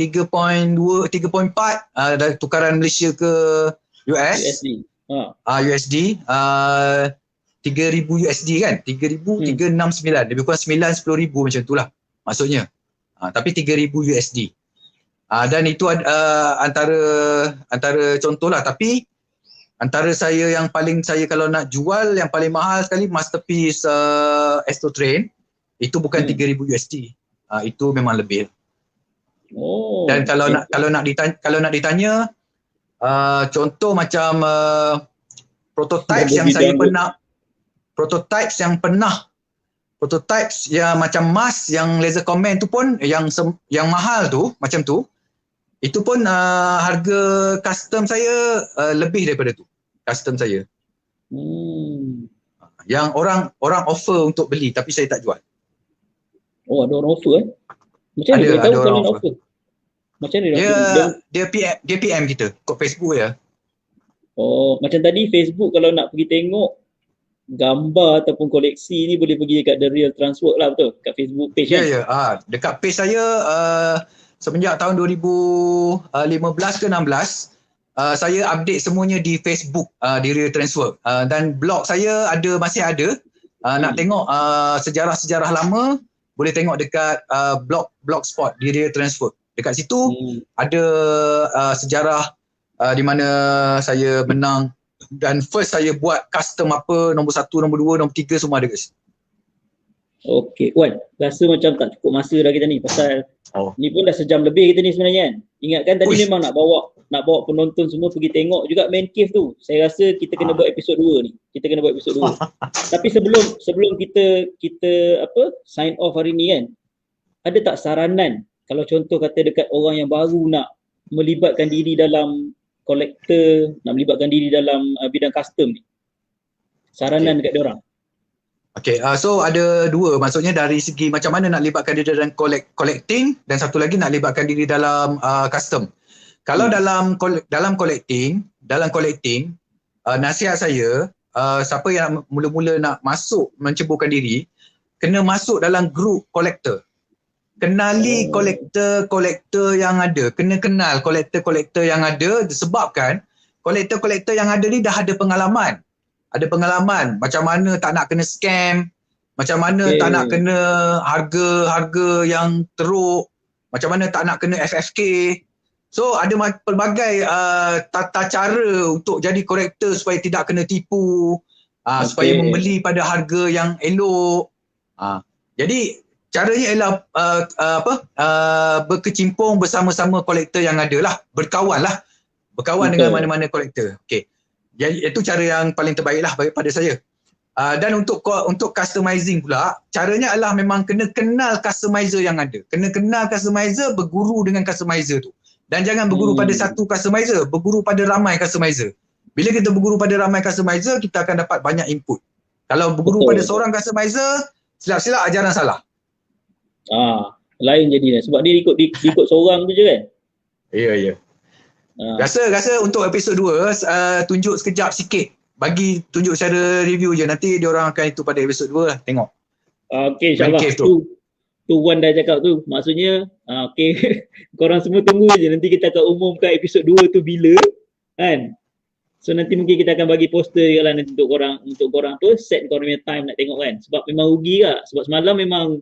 dari tukaran Malaysia ke US. USD. USD 3,000 USD kan, 3,369, lebih kurang 9-10,000 macam tu lah maksudnya. Tapi 3,000 USD. Dan itu antara contoh lah. Tapi antara saya yang paling, saya kalau nak jual yang paling mahal sekali Masterpiece Astro Train, itu bukan 3,000 USD. Itu memang lebih. Dan kalau nak ditanya contoh macam prototypes yang macam Mars yang laser command tu pun yang mahal tu macam tu, itu pun harga custom saya lebih daripada tu. Custom saya. Yang orang offer untuk beli tapi saya tak jual. Oh, ada orang offer Macam mana dia tahu kalau nak offer? Macam mana dia PM kita kat Facebook ya. Oh, macam tadi Facebook kalau nak pergi tengok gambar ataupun koleksi ni boleh pergi dekat The Real Transwork lah, betul? Kat Facebook page kan? Ya. Dekat page saya semenjak tahun 2015 ke 16 saya update semuanya di Facebook di Real Transwork. Dan blog saya masih ada. Nak tengok sejarah-sejarah lama boleh tengok dekat blogspot di Real Transwork. Dekat situ ada sejarah di mana saya menang dan first saya buat custom apa, nombor 1, nombor 2, nombor 3 semua ada guys. Okey, Wan, rasa macam tak cukup masa dah kita ni pasal ni pun dah sejam lebih kita ni sebenarnya kan. Ingatkan tadi memang nak bawa penonton semua pergi tengok juga main cave tu. Saya rasa kita kena buat episod 2 ni. Kita kena buat episod 2. Tapi sebelum kita sign off hari ni kan, ada tak saranan kalau contoh kata dekat orang yang baru nak melibatkan diri dalam kolektor, nak melibatkan diri dalam bidang custom ni? Saranan dekat diorang. Okay, so ada dua. Maksudnya dari segi macam mana nak libatkan diri dalam collecting dan satu lagi nak libatkan diri dalam custom. Kalau dalam collecting, nasihat saya, siapa yang mula-mula nak masuk menceburkan diri, kena masuk dalam group collector. Kenali kolektor yang ada, kena kenal kolektor yang ada disebabkan kolektor yang ada ni dah ada pengalaman. Ada pengalaman macam mana tak nak kena scam, macam mana tak nak kena harga yang teruk, macam mana tak nak kena FFK. So ada pelbagai tata cara untuk jadi kolektor supaya tidak kena tipu, supaya membeli pada harga yang elok. Jadi caranya ialah berkecimpung bersama-sama kolektor yang ada lah, berkawan dengan mana-mana kolektor. Okey. Jadi itu cara yang paling terbaik lah pada saya. Dan untuk customizing pula, caranya adalah memang kena kenal customizer yang ada. Kena kenal customizer, berguru dengan customizer tu. Dan jangan berguru pada satu customizer, berguru pada ramai customizer. Bila kita berguru pada ramai customizer, kita akan dapat banyak input. Kalau berguru pada seorang customizer, silap-silap ajaran salah. Lain jadinya. Sebab dia ikut seorang tu je kan? Ya. Rasa untuk episod 2 tunjuk sekejap sikit. Tunjuk secara review je. Nanti diorang akan itu pada episod 2 lah. Tengok. Okey, insyaAllah. Tu Wan dah cakap tu. Maksudnya, okey. Korang semua tunggu je. Nanti kita akan umumkan episod 2 tu bila. Kan? So nanti mungkin kita akan bagi poster je lah nanti untuk korang tu. Set korang punya time nak tengok kan. Sebab memang rugi lah. Sebab semalam memang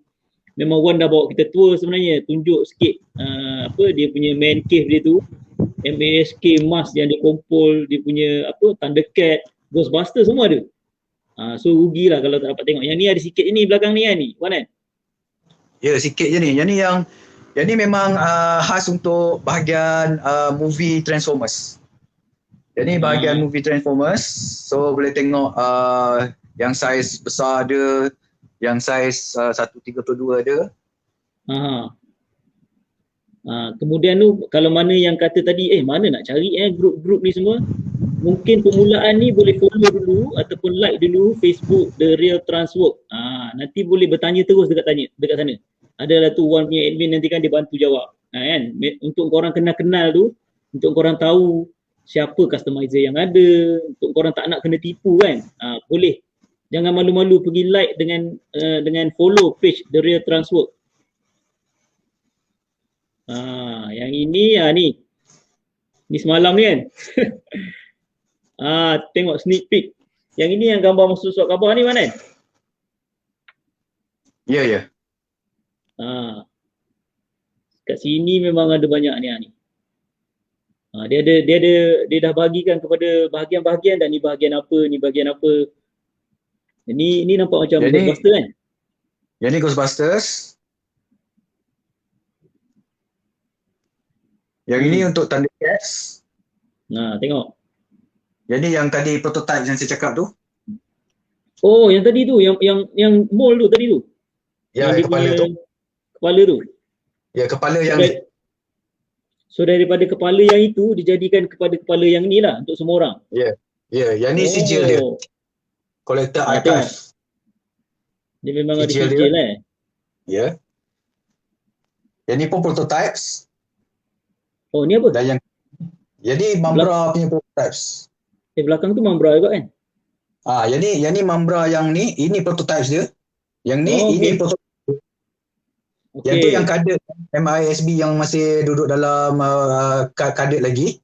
Wan dah bawa kita tour sebenarnya. Tunjuk sikit dia punya main cave dia tu. MASK mask yang dia kumpul, dia punya Thundercat, Ghostbuster semua ada. So rugilah kalau tak dapat tengok. Yang ni ada sikit je ni belakang ni kan ni, Wan kan? Ya, sikit je ni. Yang ni memang khas untuk bahagian movie Transformers. Jadi bahagian movie Transformers, so boleh tengok yang saiz besar ada, yang saiz 132 ada. Kemudian tu kalau mana yang kata tadi mana nak cari grup-grup ni semua, mungkin permulaan ni boleh follow dulu ataupun like dulu Facebook The Real Transwork. Nanti boleh bertanya terus dekat sana. Adalah tu Wan punya admin nanti kan dia bantu jawab. Kan? Untuk korang kenal tu, untuk korang tahu siapa customizer yang ada, untuk korang tak nak kena tipu kan. Boleh. Jangan malu-malu pergi like dengan follow page The Real Transwork. Yang ini ni. Ni semalam ni kan. Tengok sneak peek. Yang ini yang gambar masuk surat khabar ni mana? Ya, ya. Kat sini memang ada banyak ni. Dia dah bagikan kepada bahagian-bahagian dan ni bahagian apa, ni bahagian apa. Ni nampak macam Ghostbusters kan? Yang ni Ghostbusters. Yang ini untuk Thundercats. Tengok. Yang ni yang tadi prototype yang saya cakap tu. Oh, yang tadi tu, yang mold tu tadi tu. Ya, yang kepala tu. Kepala tu. Ya, kepala yang ni. So daripada kepala yang itu dijadikan kepada kepala yang ni lah untuk semua orang. Ya. Ya, yang ni sijil dia. Collector Archive. Dia memang ada sijil Ya. Yang ni pun prototypes. Oh, ni apa? Dan jadi Mambra punya prototypes. Belakang tu Mambra juga kan? Yang ni Mambra yang ni, ini prototypes dia. Yang ni, ini prototype. Yang tu yang kadet MISB yang masih duduk dalam kadet lagi.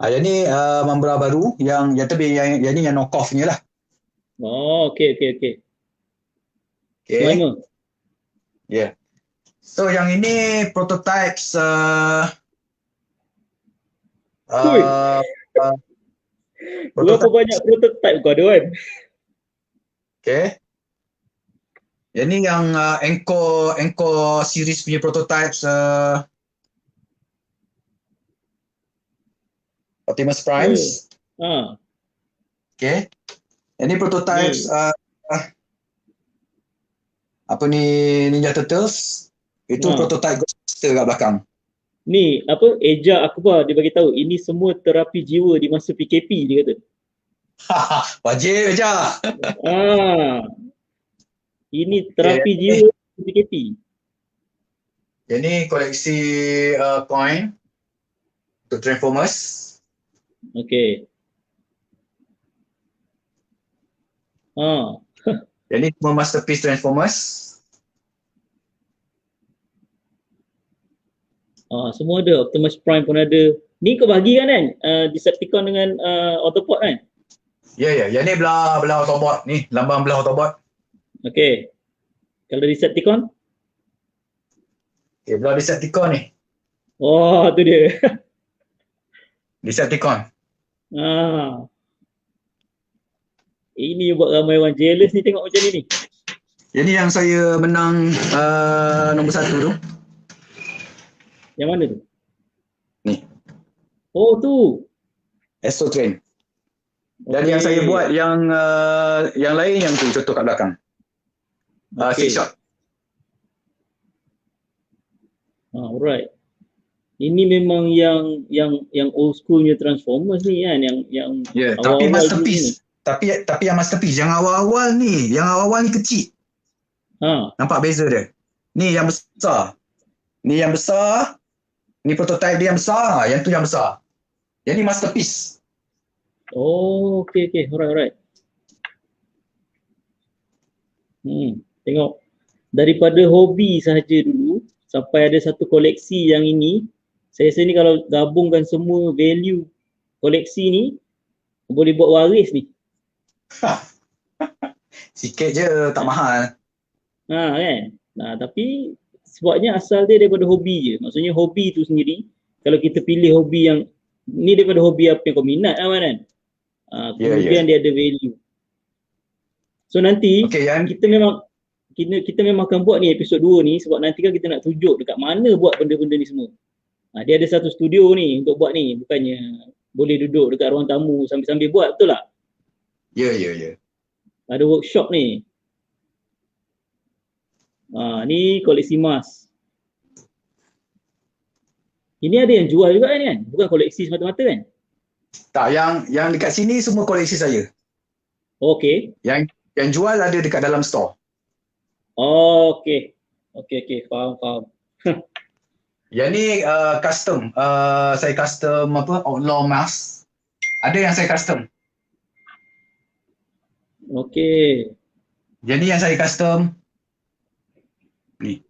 Yang ni Mambra baru, yang ni yang knock off nya lah. Okey. Semua. Ya. So yang ini prototypes berapa banyak prototype kau ada kan? Okay. Yang ni yang Encore series punya prototypes Optimus Primes. Okay. Yang ni prototypes apa ni, Ninja Turtles. Itu prototype Ghostbusters kat belakang. Ni apa, Eja Akbar dia bagi tahu ini semua terapi jiwa di masa PKP dia kata. Wajib Eja. Ini terapi jiwa di PKP. Yang ni koleksi coin untuk Transformers. Okey. Yang ni semua masterpiece Transformers. Semua ada. Optimus Prime pun ada. Ni kau bagi kan? Decepticon dengan Autobot kan? Ya. Yang ni belah Autobot. Ni lambang belah Autobot. Okey. Kalau Decepticon? Okay, belah Decepticon ni. Oh, tu dia. Decepticon. Ini buat ramai orang jealous ni tengok macam ni. Yang ni yang saya menang nombor 1 tu. Yang mana tu? Ni. Oh tu. Astro Train. Dan yang saya buat yang lain yang tu contoh kat belakang. Six shot. Alright. Ini memang yang old schoolnya Transformers ni kan, yang tapi masterpiece. Tapi yang masterpiece yang awal-awal ni kecil. Nampak beza dia. Ni yang besar. Ni prototype dia yang besar, yang tu yang besar. Yang ni masterpiece. Oh, okey. Alright. Tengok. Daripada hobi sahaja dulu sampai ada satu koleksi yang ini, saya rasa ni kalau gabungkan semua value koleksi ni boleh buat waris ni. Sikit je, tak mahal. Kan? Tapi sebabnya asal dia daripada hobi je. Maksudnya hobi tu sendiri, kalau kita pilih hobi yang ni daripada hobi apa yang kau minat kan? Kemudian dia ada value. So nanti kita memang akan buat ni episod 2 ni sebab nanti kan kita nak tunjuk dekat mana buat benda-benda ni semua. Dia ada satu studio ni untuk buat ni, bukannya boleh duduk dekat ruang tamu sambil-sambil buat, betul tak? Ya. Ada workshop ni. Ni koleksi emas. Ini ada yang jual juga kan? Bukan koleksi semata-mata kan? Tak, yang dekat sini semua koleksi saya. Okey. Yang jual ada dekat dalam store. Okey. Faham. Yang ni custom. Saya custom Outlaw Mask. Ada yang saya custom. Okey. Yang ni yang saya custom. Ni.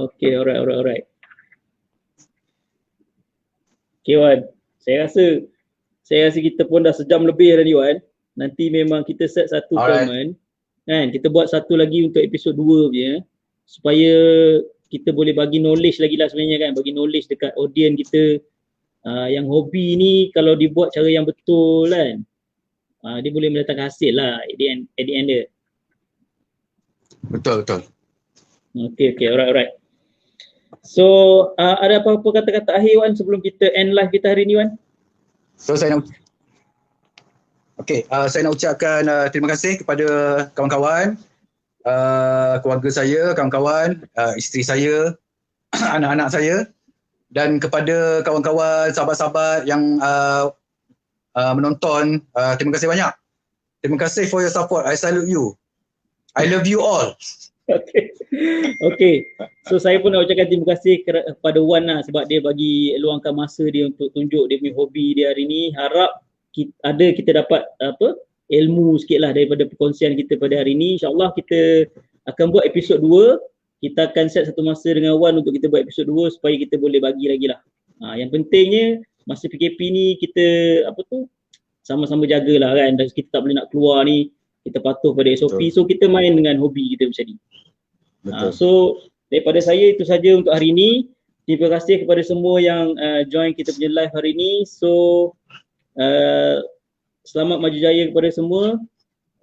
Okay, alright. Okay Wan, saya rasa kita pun dah sejam lebih dah ni Wan. Nanti memang kita set satu komen kan, kita buat satu lagi untuk episod 2 punya supaya kita boleh bagi knowledge lagi lah sebenarnya kan, bagi knowledge dekat audience kita yang hobi ni kalau dibuat cara yang betul kan, dia boleh mendatangkan hasil lah at the end dia. Betul. Okay, alright. So ada apa-apa kata-kata akhir Wan sebelum kita end live kita hari ni Wan? So saya nak ucapkan terima kasih kepada kawan-kawan, keluarga saya, kawan-kawan, isteri saya, anak-anak saya, dan kepada kawan-kawan, sahabat-sahabat yang menonton, terima kasih banyak. Terima kasih for your support. I salute you. I love you all. Okay. So saya pun nak ucapkan terima kasih kepada Wan lah sebab dia bagi luangkan masa dia untuk tunjuk dia punya hobi dia hari ni. Harap kita dapat ilmu sikit lah daripada perkongsian kita pada hari ni. InsyaAllah kita akan buat episod 2. Kita akan set satu masa dengan Wan untuk kita buat episod 2 supaya kita boleh bagi lagi lah. Yang pentingnya masa PKP ni kita sama-sama jagalah kan. Dan kita tak boleh nak keluar ni, kita patuh pada SOP. So kita main dengan hobi kita macam ni. So daripada saya itu saja untuk hari ni. Terima kasih kepada semua yang join kita punya live hari ni. So selamat maju jaya kepada semua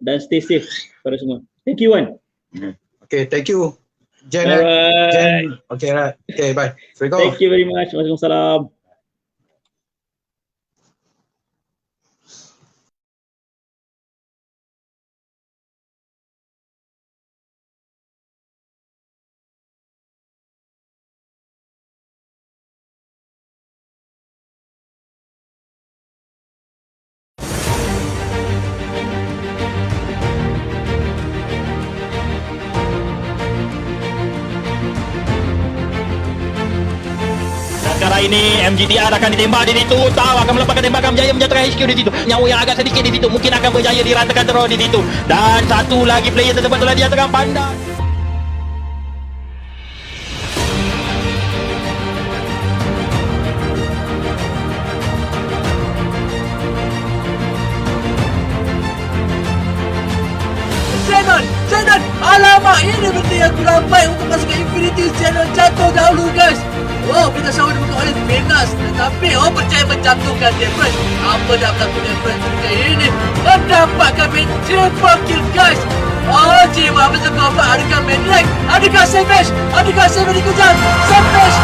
dan stay safe kepada semua. Thank you Wan. Okay, thank you. Jen. Okay, right. Okay, bye. Thank you very much. Waalaikumsalam. Sekarang ini MGDR akan ditembak di situ, tahu akan melepaskan tembakan berjaya menjatuhkan HQ di situ. Nyawa yang agak sedikit di situ mungkin akan berjaya diratakan terus di situ. Dan satu lagi player tersebut telah dijatuhkan pandai. Zenon, alamak, ini benda yang kurang baik untuk masuk ke Infinity. Zenon jatuh dahulu guys. Oh, kita sahur dibuka oleh Venus, tetapi percaya menjatuhkan dia friends. Apa dah berlaku dengan friends ketika ini? Mendapatkan triple kill guys. Oh jiwa, betul kau apa? Adakah Maniac? Adakah Savage? Adakah Savage dikejar? Savage